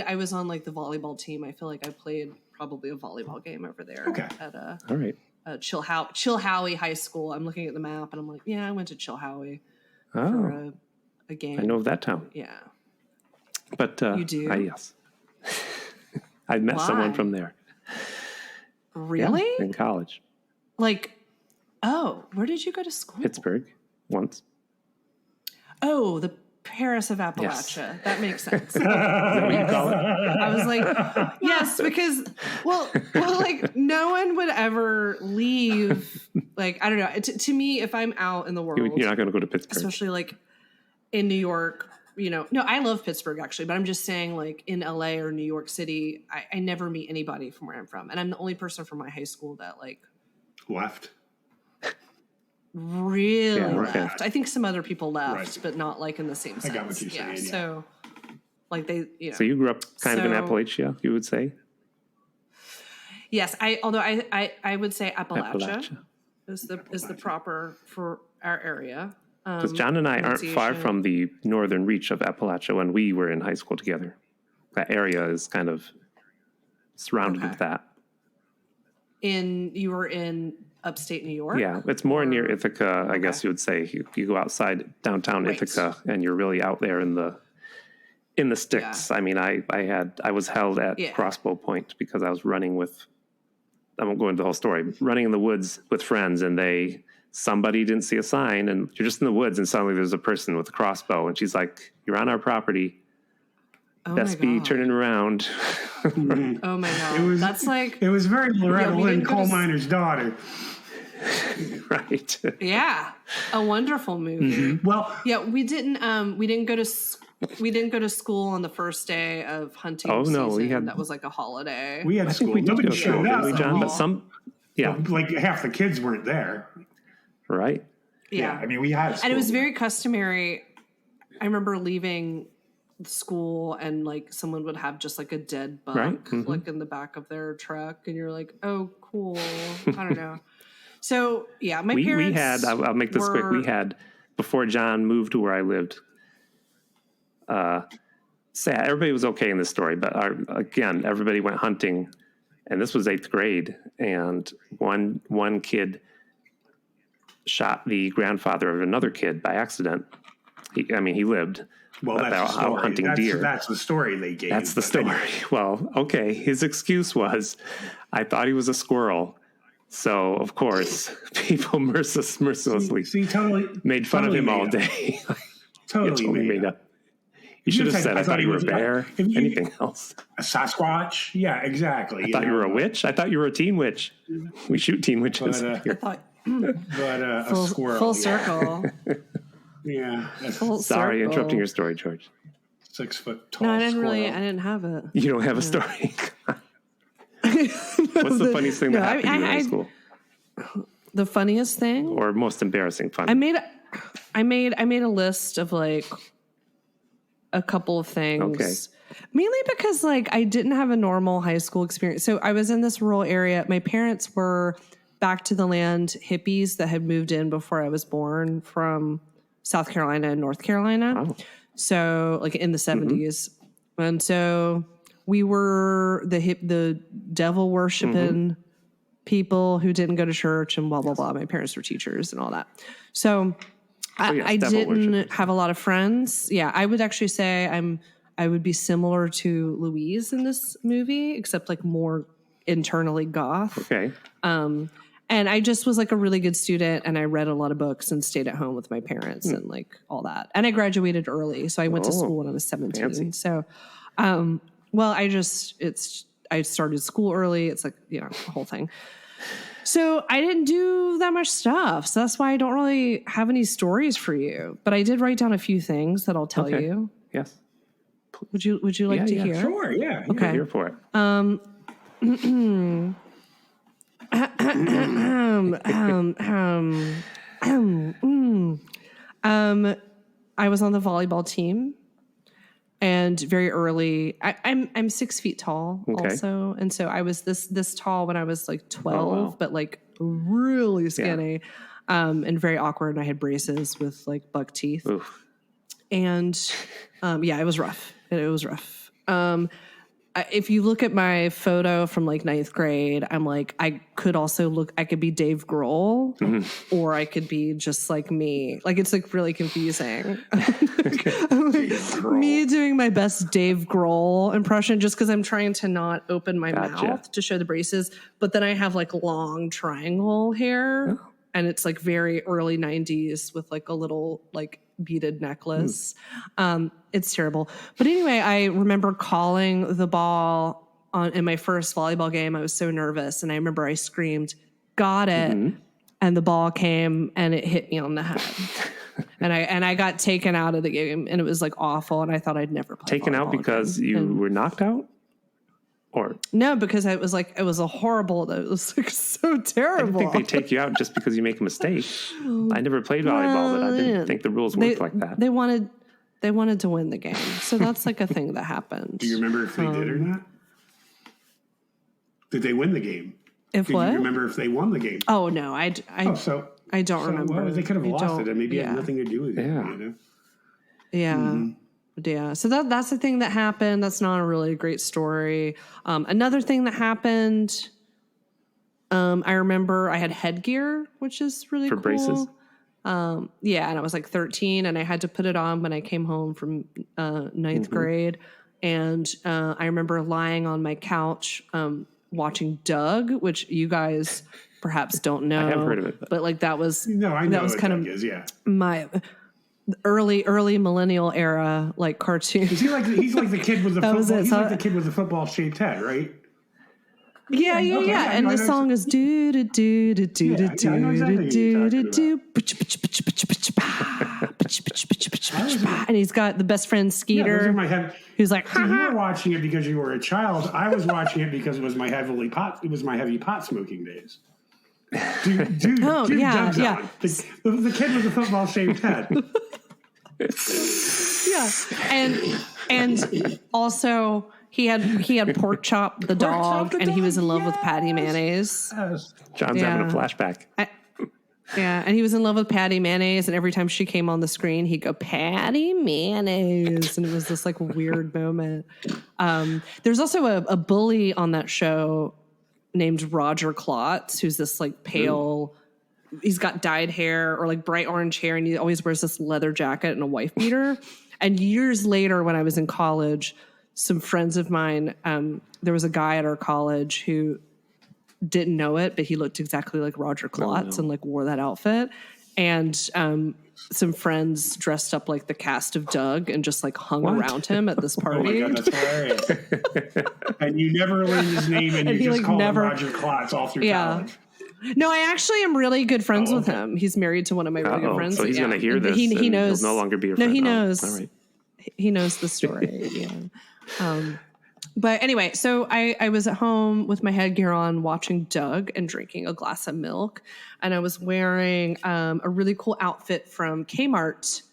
I was on like the volleyball team. I feel like I played probably a volleyball game over there at all right. Chilhowie High School. I'm looking at the map and I'm like, yeah, I went to Chilhowie for a game. I know of that town. Yeah. But you do? Yes. I met someone from there. Really? Yeah, in college. Like, where did you go to school? Pittsburgh, once. Oh, the Paris of Appalachia. Yes. That makes sense. Is that what you call it? I was like, yes, because, well, like, no one would ever leave. Like, I don't know. To me, if I'm out in the world. You're not going to go to Pittsburgh. Especially, like, in New York, no, I love Pittsburgh, actually. But I'm just saying, like, in LA or New York City, I never meet anybody from where I'm from. And I'm the only person from my high school that, like. Left. really left. I think some other people left, but not like in the same sense. I got what you're saying. Yeah. So like they, So you grew up kind of in Appalachia, you would say? Yes. Although I would say Appalachia. is the proper for our area. Because John and I aren't far from the northern reach of Appalachia when we were in high school together. That area is kind of surrounded with that. You were in upstate New York? Yeah, it's more near Ithaca, I guess you would say. You go outside downtown Ithaca and you're really out there in the sticks. Yeah. I mean, I was held at Crossbow Point because I was running with, I won't go into the whole story, running in the woods with friends, and somebody didn't see a sign, and you're just in the woods, and suddenly there's a person with a crossbow, and she's like, "You're on our property. Best be turning around." Oh my God. It was very Loretta Lynn, Coal Miner's Daughter. Right. Yeah. A wonderful movie. Mm-hmm. Well, we didn't go to school on the first day of hunting season. That was like a holiday. We had school. Nobody showed up. John, but like half the kids weren't there. Right. Yeah. I mean, we had school. And it was very customary. I remember leaving school and like someone would have just like a dead buck like in the back of their truck, and you're like, oh, cool. I don't know. So my parents. We had. I'll make this quick. We had, before John moved to where I lived. Sad. Everybody was okay in this story, but again, everybody went hunting, and this was 8th grade, and one kid shot the grandfather of another kid by accident. He lived. Well, that's the story. Hunting deer. That's the story they gave. That's the story. Well, okay. His excuse was, I thought he was a squirrel. So, of course, people mercilessly made fun of him all day. Totally made up. You should have said, I thought you were a bear. Anything else? A Sasquatch? Yeah, exactly. I thought you were a witch. I thought you were a teen witch. We shoot teen witches here. A squirrel. Full circle. Yeah. Sorry, interrupting your story, George. 6 foot tall. No, I didn't squirrel. have it. You don't have a story. What's the funniest thing that happened to you in high school? The funniest thing? Or most embarrassing fun? I made a list of like a couple of things. Okay. Mainly because like I didn't have a normal high school experience. So I was in this rural area. My parents were back to the land hippies that had moved in before I was born from South Carolina and North Carolina. Oh. So like in the 70s. And so we were the devil worshiping people who didn't go to church and blah, blah, blah. My parents were teachers and all that. So I didn't have a lot of friends. Yeah, I would actually say I would be similar to Louise in this movie, except like more internally goth. Okay. And I just was like a really good student, and I read a lot of books and stayed at home with my parents and like all that. And I graduated early, so I went to school when I was 17. Fancy. So, I started school early. It's like, the whole thing. So I didn't do that much stuff. So that's why I don't really have any stories for you. But I did write down a few things that I'll tell you. Yes. Would you like to hear? Sure. Yeah. Okay. I'm here for it. I was on the volleyball team, and very early, I'm 6 feet tall also, and so I was this tall when I was like 12, but like really skinny, and very awkward. And I had braces with like buck teeth, and it was rough. It was rough. If you look at my photo from like 9th grade, I'm like, I could be Dave Grohl, or I could be just like me. Like, it's like really confusing. Me doing my best Dave Grohl impression just because I'm trying to not open my mouth to show the braces. But then I have like long triangle hair, and it's like very early 90s with like a little like beaded necklace. It's terrible. But anyway, I remember calling the ball in my first volleyball game. I was so nervous, and I remember I screamed, "Got it!" And the ball came and it hit me on the head. and I got taken out of the game, and it was like awful. And I thought I'd never play. Taken out because you were knocked out? Or no, because it was like, it was like so terrible. I didn't think they take you out just because you make a mistake. I never played volleyball, but I didn't think the rules worked like that. They wanted to win the game. So that's like a thing that happened. Do you remember if they did or not? Did they win the game? Did you remember if they won the game? Oh, no. I don't remember. Well, they could have lost it, and maybe it had nothing to do with it. Yeah. You know? Yeah. Mm-hmm. Yeah. So that's the thing that happened. That's not a really great story. Another thing that happened, I remember I had headgear, which is really cool. For braces? Yeah. And I was like 13 and I had to put it on when I came home from ninth grade. And I remember lying on my couch watching Doug, which you guys perhaps don't know. I have heard of it. But like that was, I know that was kind Doug of is, yeah. my early millennial era like cartoon. He's like the kid with the football. He's like the kid with the football shaped head, right? Yeah. And the song is do do do do do do do do do do. And he's got the best friend Skeeter. Who's like, you were watching it because you were a child. I was watching it because it was my heavy pot smoking days. Dude, Doug's on. The kid with the football shaped head. Yeah, and also he had Pork Chop the dog, and he was in love with Patty Mayonnaise. John's having a flashback. And he was in love with Patty Mayonnaise, and every time she came on the screen, he'd go, Patty Mayonnaise, and it was this like weird moment. There's also a bully on that show named Roger Klotz, who's this like pale, he's got dyed hair or like bright orange hair, and he always wears this leather jacket and a wife beater. And years later, when I was in college, some friends of mine, there was a guy at our college who didn't know it, but he looked exactly like Roger Klotz and like wore that outfit. And some friends dressed up like the cast of Doug and just like hung around him at this party. Oh my God, that's hilarious. And you never learned his name, and you just called him Roger Klotz all through college. No, I actually am really good friends with him. He's married to one of my really good friends. So he's going to hear this. He knows. He'll no longer be your friend. No, he knows. All right. He knows the story. But anyway, so I was at home with my headgear on watching Doug and drinking a glass of milk. And I was wearing a really cool outfit from Kmart,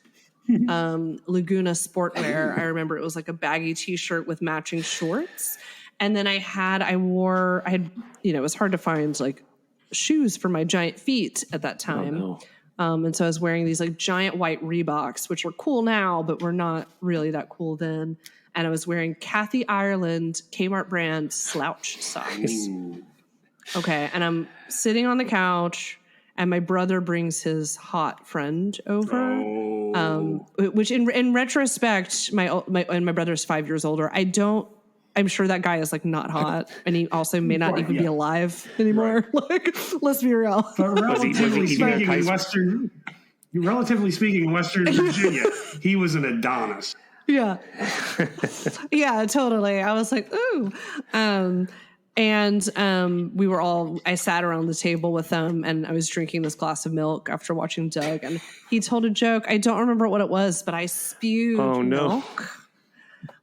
Laguna Sportwear. I remember it was like a baggy t-shirt with matching shorts. And then I had, it was hard to find like shoes for my giant feet at that time. And so I was wearing these like giant white Reeboks, which are cool now, but were not really that cool then. And I was wearing Kathy Ireland Kmart brand slouch socks. Okay. And I'm sitting on the couch and my brother brings his hot friend over. Which in retrospect, my brother's 5 years older. I'm sure that guy is like not hot, and he also may not even be alive anymore. Like, let's be real. But relatively speaking, in Western Virginia, he was an Adonis. Yeah. Yeah, totally. I was like, ooh. We were I sat around the table with them, and I was drinking this glass of milk after watching Doug, and he told a joke. I don't remember what it was, but I spewed milk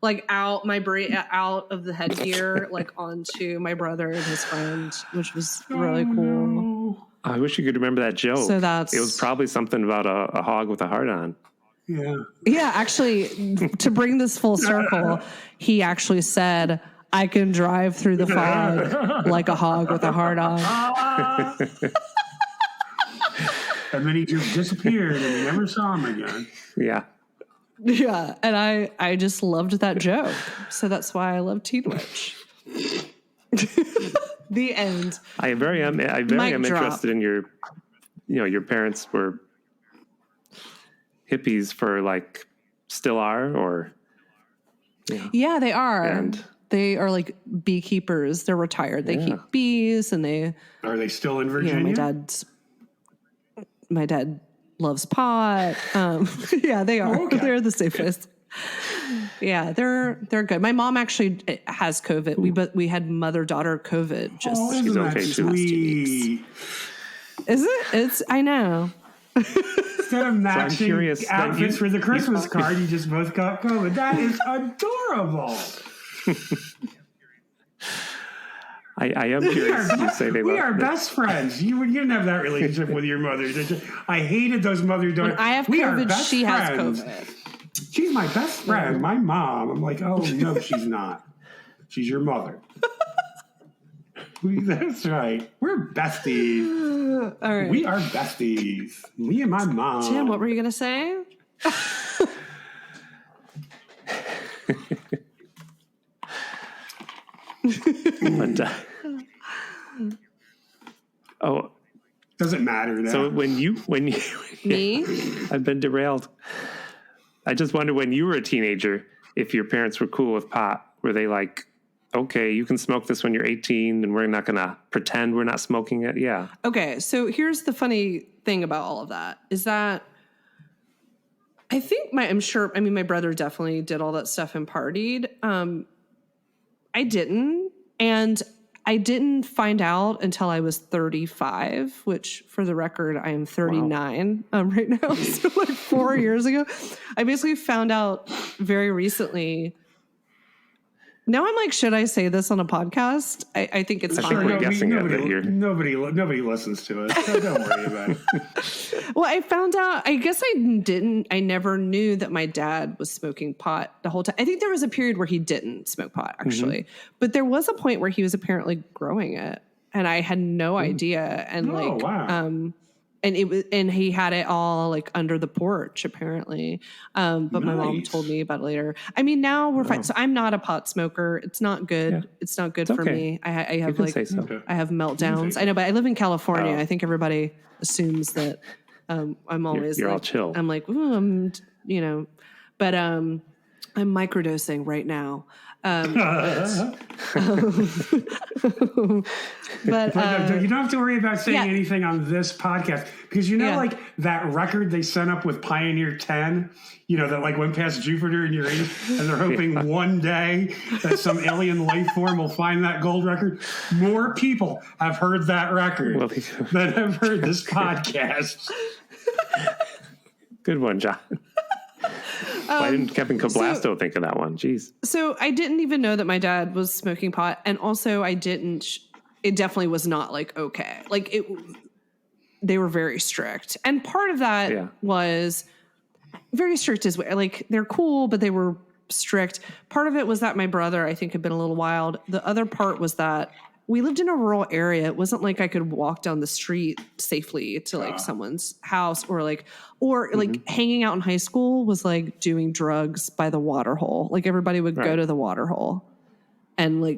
like out of the headgear, like onto my brother and his friend, which was really cool. I wish you could remember that joke. So it was probably something about a hog with a heart on. Yeah, actually, to bring this full circle, he actually said, I can drive through the fog like a hog with a heart on. And then he just disappeared and we never saw him again. Yeah. Yeah, and I just loved that joke. So that's why I love Teen Witch. The end. I very am interested in your parents were hippies for like still are, or yeah, they are. And they are like beekeepers. They're retired. They keep bees, and are they still in Virginia? My dad loves pot. Yeah, they are. Okay. They're the safest. Yeah, they're good. My mom actually has COVID. We had mother-daughter COVID. She's okay too. Is it? I know. Instead of matching outfits for the Christmas card, you just both got COVID. That is adorable. I am curious. You say we are best friends. You didn't have that relationship with your mother, did you? I hated those mother-daughter. When I have COVID, she has COVID. She's my best friend, my mom. I'm like, oh, no, she's not. She's your mother. That's right. We're besties. All right. We are besties. Me and my mom. Jim, what were you going to say? Doesn't matter now. So when you Me? I've been derailed. I just wonder, when you were a teenager, if your parents were cool with pot. Were they like, okay, you can smoke this when you're 18 and we're not going to pretend we're not smoking it? Yeah. Okay, so here's the funny thing about all of that is that I think my brother definitely did all that stuff and partied. I didn't. And I didn't find out until I was 35, which for the record, I am 39 right now. So like 4 years ago, I basically found out very recently. Now I'm like, should I say this on a podcast? I think it's fine. We're guessing nobody listens to us, so don't worry about it. Well, I found out, I guess I never knew that my dad was smoking pot the whole time. I think there was a period where he didn't smoke pot, actually. Mm-hmm. But there was a point where he was apparently growing it, and I had no idea. And wow. And he had it all like under the porch, apparently. But my mom told me about it later. I mean, now we're fine. So I'm not a pot smoker. It's not good. Yeah. It's not good for me. I have I have meltdowns. I know, but I live in California. I think everybody assumes that I'm always you're all chill. I'm like, but I'm microdosing right now. But you don't have to worry about saying anything on this podcast, because like that record they sent up with Pioneer 10, that like went past Jupiter and Uranus, and they're hoping one day that some alien life form will find that gold record. More people have heard that record than have heard this podcast. Good one, John. Why didn't Kevin Cablasto think of that one? Jeez. So I didn't even know that my dad was smoking pot. And also it definitely was not like, okay. Like they were very strict. And part of that was very strict as well. Like they're cool, but they were strict. Part of it was that my brother, I think, had been a little wild. The other part was that we lived in a rural area. It wasn't like I could walk down the street safely to like someone's house or hanging out in high school was like doing drugs by the water hole. Like everybody would go to the water hole and like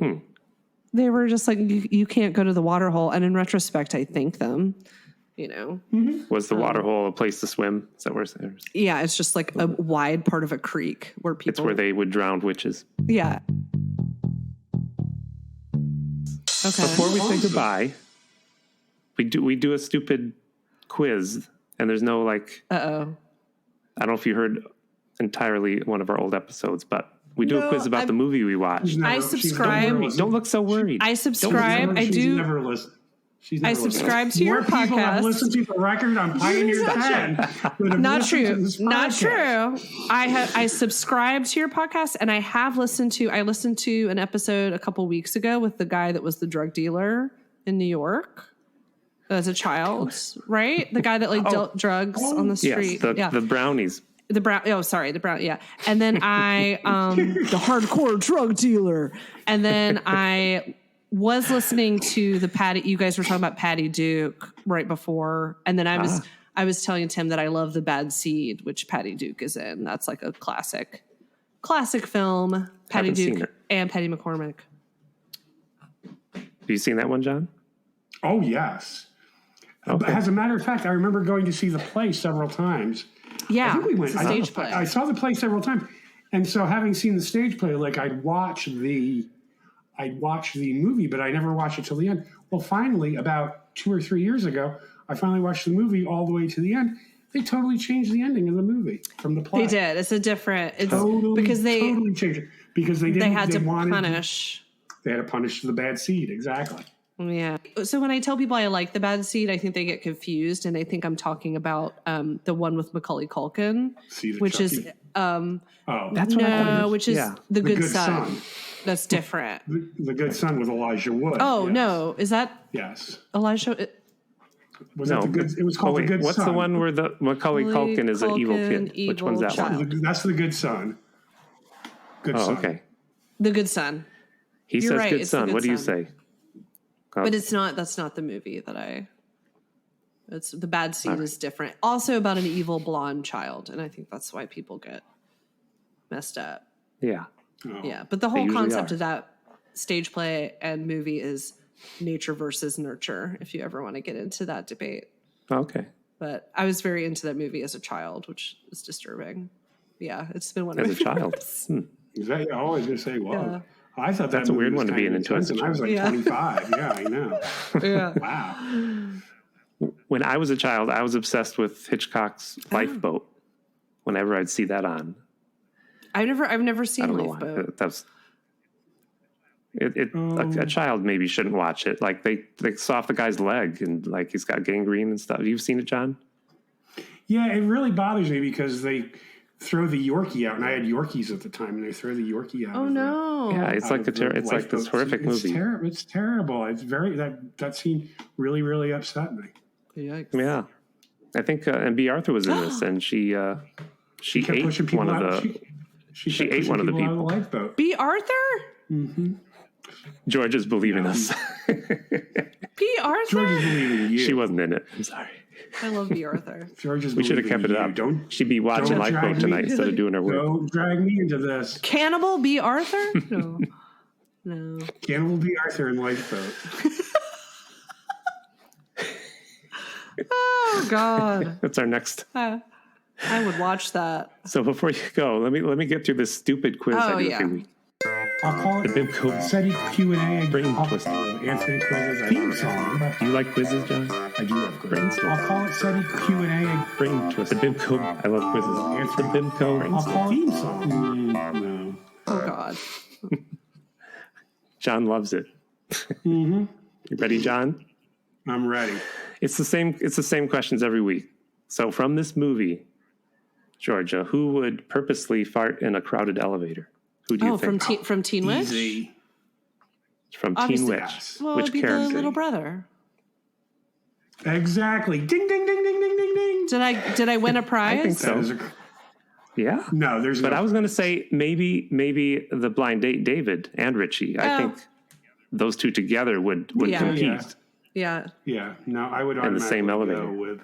they were just like, you can't go to the water hole. And in retrospect, I thank them, Was the water hole a place to swim? Is that where it's there? Yeah. It's just like a wide part of a creek where people. It's where they would drown witches. Yeah. Okay. Before we say goodbye, we do a stupid quiz, and there's no like. I don't know if you heard entirely one of our old episodes, but we do a quiz about the movie we watched. I subscribe. Don't look so worried. I subscribe. I do. Never listen. I subscribe to your podcast. More people have listened to the record on Pioneer 10. Not true. Not true. I subscribe to your podcast, and I listened to an episode a couple weeks ago with the guy that was the drug dealer in New York as a child, right? The guy that dealt drugs on the street. Yes, the brownies. The brown. Yeah. And then the hardcore drug dealer. And then I was listening to you guys were talking about Patty Duke right before. And then I was telling Tim that I love The Bad Seed, which Patty Duke is in. That's like a classic film. Patty Duke and Patty McCormick. Have you seen that one, John? Oh, yes. Okay. As a matter of fact, I remember going to see the play several times. Yeah, I think we went. It's a stage play. I saw the play several times. And so having seen the stage play, like I'd watch the movie, but I never watched it till the end. Well, finally, about 2 or 3 years ago, I finally watched the movie all the way to the end. They totally changed the ending of the movie from the play. They did. It's a different. It's totally changed it because they didn't. They had to punish. They had to punish the bad seed. Exactly. Yeah. So when I tell people I like The Bad Seed, I think they get confused, and they think I'm talking about the one with Macaulay Culkin, which is that's what which is The Good Son. That's different. The Good Son with Elijah Wood. Oh, yes. No. Is that Elijah? Was that the good? It was called The Good Son. What's the one where the Macaulay Culkin is an evil kid? Which one's that one? That's The Good Son. Good Son. Okay. The Good Son. He says Good Son. What do you say? But it's not. That's not the movie that I. It's The Bad Seed is different. Also about an evil blonde child, and I think that's why people get messed up. Yeah. Oh. Yeah, but the whole concept of that stage play and movie is nature versus nurture, if you ever want to get into that debate. Okay. But I was very into that movie as a child, which is disturbing. Yeah, it's been one of my favorites. As a child? Is that, I always going to say, well, yeah. I thought that's a weird one to be into as a child. I was like 25. Yeah, I know. Yeah. Wow. When I was a child, I was obsessed with Hitchcock's Lifeboat. Whenever I'd see that on. I've never seen Lifeboat. That's a child maybe shouldn't watch it. Like they saw off the guy's leg and like he's got gangrene and stuff. You've seen it, John? Yeah, it really bothers me because they throw the Yorkie out, and I had Yorkies at the time, and they throw the Yorkie out. Oh no! Yeah, it's like it's like this horrific movie. It's terrible. It's very that scene really really upset me. Yikes. Yeah, I think and B. Arthur was in this, and she ate one of the. She ate one of the people. B. Arthur? Mm-hmm. George is believing us. B. Arthur? George is believing you. She wasn't in it. I'm sorry. I love B. Arthur. George is we should have kept it up. She'd be watching Lifeboat tonight instead of doing her work. Don't drag me into this. Cannibal B. Arthur? No. Cannibal B. Arthur and Lifeboat. Oh God. That's our next. I would watch that. So before you go, let me get through this stupid quiz I do every week. I'll call it the bib SETI Q&A. Brain twist. Answering quizzes. Theme song. Do you like quizzes, John? I do love quizzes. I'll call it SETI Q&A. Brain twist. The Bibco. I love quizzes. The Bibco. I'll call it theme song. No. Oh God. John loves it. Mm-hmm. You ready, John? I'm ready. It's the same questions every week. So from this movie, Georgia, who would purposely fart in a crowded elevator? Who do you think? From Teen Witch? Easy. From Teen Witch. Well, which character? The little brother. Exactly. Ding, ding, ding, ding, ding, ding, ding. Did I win a prize? I think so. Yeah. No, there's But I was going to say maybe the blind date David and Richie. I think those two together would compete. Yeah. Yeah. No, I would in the same elevator.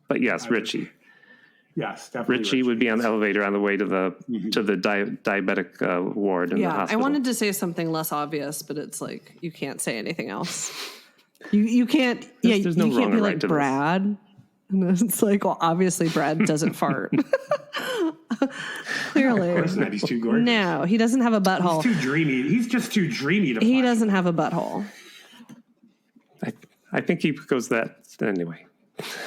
But yes, Richie. Yes, definitely. Richie would be on the elevator on the way to the diabetic ward in the hospital. I wanted to say something less obvious, but it's like you can't say anything else. You can't. There's no you can't wrong be or like right to Brad. And it's like, well, obviously Brad doesn't fart. Clearly, of course not. He's too gorgeous. No, he doesn't have a butthole. He's too dreamy. He's just too dreamy to. He doesn't have a butthole. I think he goes that anyway.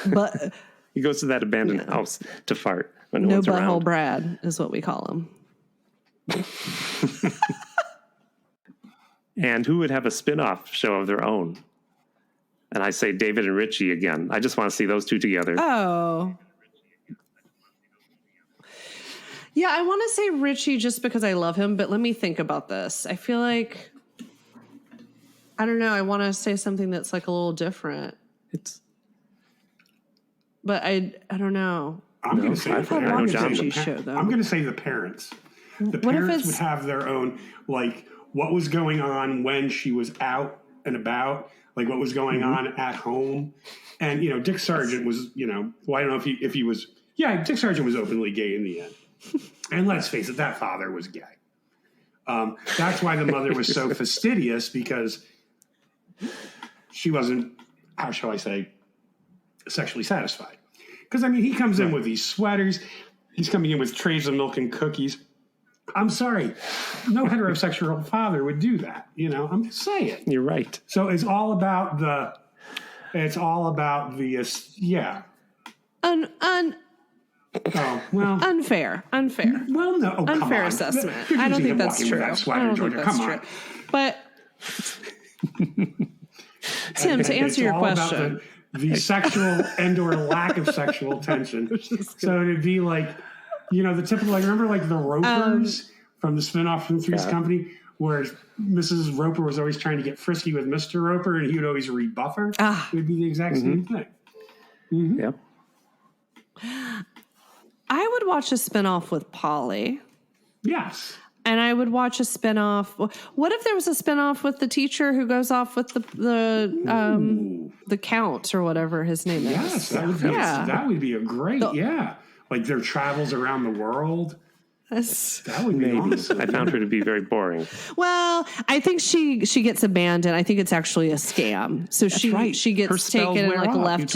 But he goes to that abandoned house to fart when no one's butthole around. Brad is what we call him. And who would have a spin-off show of their own? And I say David and Richie again. I just want to see those two together. Oh. Yeah, I want to say Richie just because I love him, but let me think about this. I feel like, I don't know, I want to say something that's like a little different. But I don't know. I'm going to say the parents. I'm going to say the parents. The parents would have their own, like, what was going on when she was out and about, like what was going on at home. And, Dick Sargent was, well, I don't know if he was, Dick Sargent was openly gay in the end. And let's face it, that father was gay. That's why the mother was so fastidious, because she wasn't, how shall I say, sexually satisfied. Because, he comes in with these sweaters. He's coming in with trays of milk and cookies. I'm sorry. No heterosexual father would do that. I'm just saying. You're right. So it's all about the yeah. Oh, well. Unfair. Well, no. Oh, unfair assessment. I don't think that's true. Come on. But, Tim, to answer your question. The sexual and or lack of sexual tension. So it'd be like, the typical, remember like the Ropers from the spinoff from Three's Company, where Mrs. Roper was always trying to get frisky with Mr. Roper, and he would always rebuff her. It would be the exact same thing. Mm-hmm. Yep. I would watch a spinoff with Polly. Yes. And I would watch a spinoff. What if there was a spinoff with the teacher who goes off with the count or whatever his name is? Yes, that would be a great, like their travels around the world. That would be awesome. I found her to be very boring. Well, I think she gets abandoned. I think it's actually a scam. So she gets taken and like left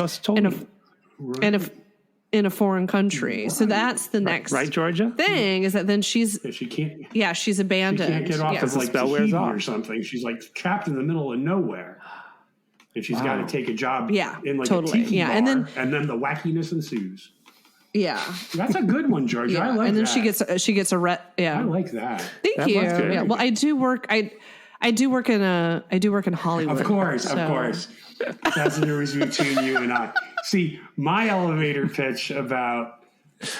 in a foreign country. Right. So that's the next Georgia? thing is that then she's abandoned. She can't get off of like Tahiti or something. She's like trapped in the middle of nowhere. And she's got to take a job in like a tiki bar, and then the wackiness ensues. Yeah. That's a good one, Georgia. Yeah. I like that. And then she gets a I like that. Thank you. Yeah. Well, I do work in Hollywood. Of course. That's the difference between you and I. See, my elevator pitch about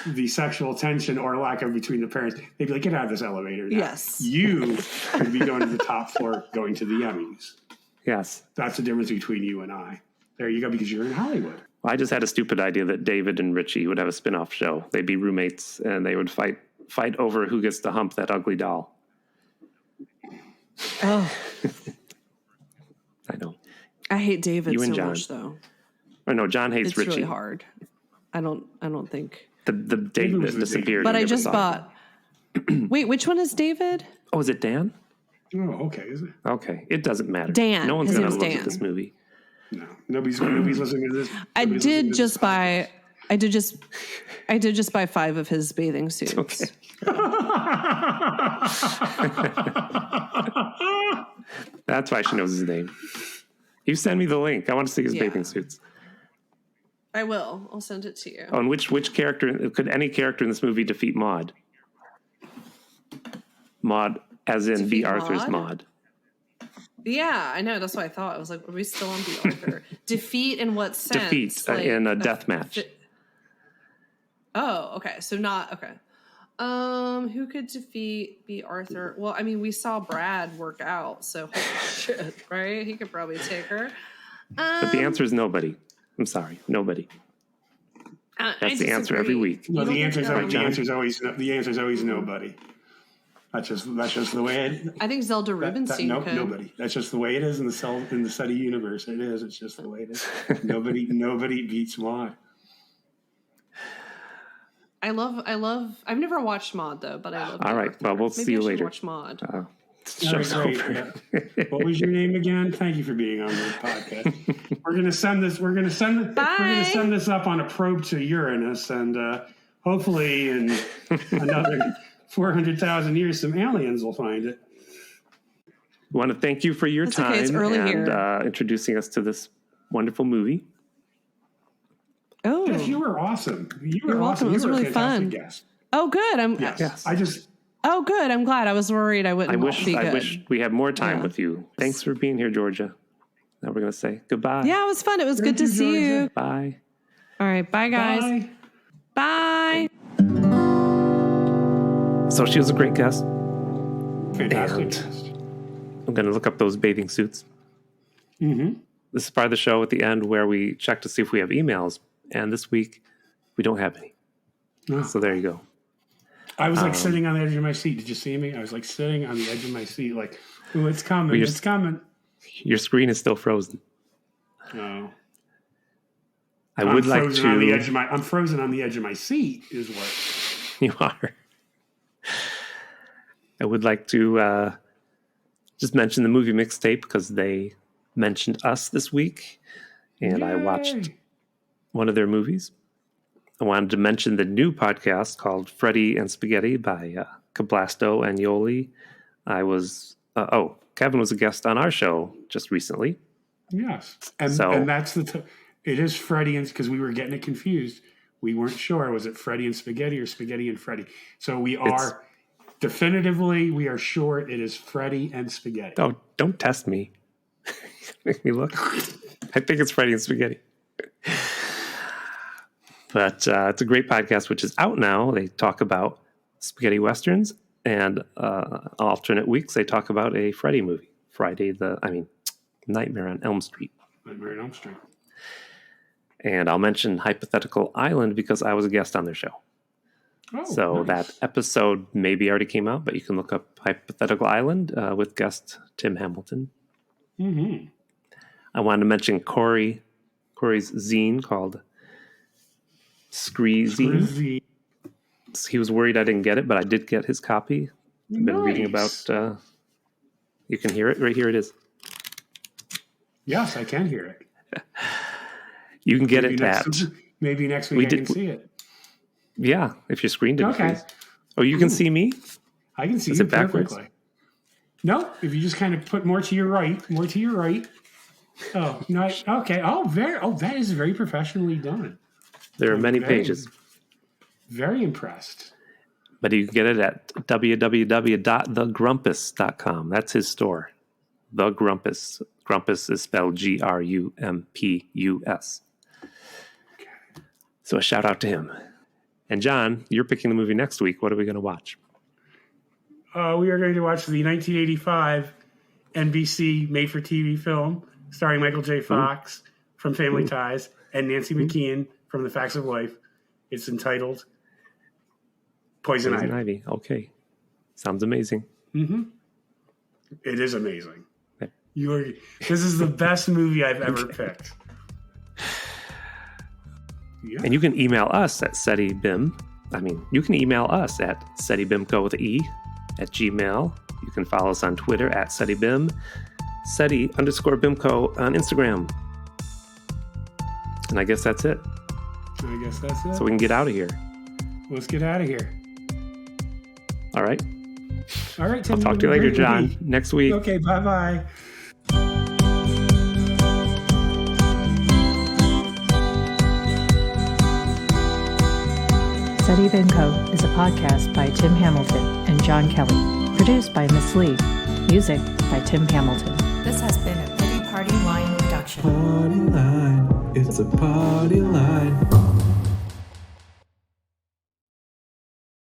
the sexual tension or lack of between the parents, they'd be like, get out of this elevator now. Yes. You could be going to the top floor, going to the Emmys. Yes. That's the difference between you and I. There you go, because you're in Hollywood. Well, I just had a stupid idea that David and Richie would have a spin-off show. They'd be roommates, and they would fight over who gets to hump that ugly doll. Oh. I know. I hate David so John. much, though. Or no, John hates it's Richie. It's really hard. I don't think. The David that disappeared. But I just bought. Wait, which one is David? Oh, is it Dan? Oh, okay. Is it? Okay. It doesn't matter. Dan. No one's going to look at this movie. No. Nobody's listening to this. I did just buy 5 of his bathing suits. Okay. That's why she knows his name. You send me the link. I want to see his bathing suits. I will. I'll send it to you. Oh, and which character, could any character in this movie defeat Maude? Maude, as in B. Arthur's Maude. Yeah, I know. That's what I thought. I was like, are we still on B. Arthur? Defeat in what sense? Defeat in a death match. Oh, okay. So not, okay. Who could defeat B. Arthur? Well, I mean, we saw Brad work out, so holy shit, right? He could probably take her. But the answer is nobody. I'm sorry, nobody. That's the answer every week. No, the answer is always nobody. That's just the way it. I think Zelda Rubinstein could. Nobody. That's just the way it is in the SETI universe. It is. It's just the way it is. Nobody beats Maude. I've never watched Maude though, but I love. All right, well, we'll see you later. Watch Maude. Show's over. Yeah. What was your name again? Thank you for being on the podcast. We're gonna send this up on a probe to Uranus, and hopefully in another 400,000 years, some aliens will find it. I want to thank you for your time and introducing us to this wonderful movie. Oh, yes, you were awesome. You're welcome. It was really fun. Guest. Oh, good. Oh, good. I'm glad. I was worried I wouldn't be good. I wish we had more time with you. Thanks for being here, Georgia. Now we're going to say goodbye. Yeah, it was fun. It was good to see you. Bye. All right. Bye, guys. Bye. So she was a great guest. Fantastic guest. I'm going to look up those bathing suits. Mm-hmm. This is part of the show at the end where we check to see if we have emails. And this week, we don't have any. Oh. So there you go. I was like sitting on the edge of my seat. Did you see me? I was like sitting on the edge of my seat like, ooh, it's coming. It's coming. Your screen is still frozen. Oh. I'm frozen on the edge of my seat is what. You are. I would like to just mention the movie mixtape because they mentioned us this week. And I watched one of their movies. I wanted to mention the new podcast called Freddie and Spaghetti by Cablasto and Yoli. Kevin was a guest on our show just recently. Yes. And that's it is Freddie and, because we were getting it confused. We weren't sure. Was it Freddie and Spaghetti or Spaghetti and Freddie? So we are sure it is Freddie and Spaghetti. Oh, don't test me. Make me look. I think it's Freddie and Spaghetti. But it's a great podcast, which is out now. They talk about spaghetti westerns And alternate weeks, they talk about a Freddy movie. Nightmare on Elm Street. Nightmare on Elm Street. And I'll mention Hypothetical Island because I was a guest on their show. So nice. That episode maybe already came out, but you can look up Hypothetical Island with guest Tim Hamilton. Mm-hmm. I wanted to mention Corey's zine called Screezine. He was worried I didn't get it, but I did get his copy. I've been reading about... you can hear it. Right here it is. Yes, I can hear it. You can get it at... Maybe next week I can see it. Yeah, if your screen didn't freeze. Oh, you can see me? I can see you perfectly. No, if you just kind of put more to your right. Oh, nice. Okay. That is very professionally done. There are many pages. Very impressed. But you can get it at www.thegrumpus.com. That's his store. The Grumpus. Grumpus is spelled Grumpus. Okay. So a shout out to him. And John, you're picking the movie next week. What are we going to watch? We are going to watch the 1985 NBC made-for-TV film starring Michael J. Fox from Family Ties and Nancy McKeon from The Facts of Life. It's entitled Poison Ivy. Okay. Sounds amazing. Mm-hmm. It is amazing. This is the best movie I've ever picked. Yeah. And you can email us at SETIBIM. You can email us at SETIBIMCO with an E at Gmail. You can follow us on Twitter at SETIBIM, SETI_BIMCO on Instagram. And I guess that's it. So we can get out of here. Let's get out of here. All right. Tim, I'll talk to you later, John. Next week. Okay, bye-bye. SETI BIMCO is a podcast by Tim Hamilton and John Kelly. Produced by Miss Lee. Music by Tim Hamilton. This has been a Pretty Party Line production. Party line, it's a party line.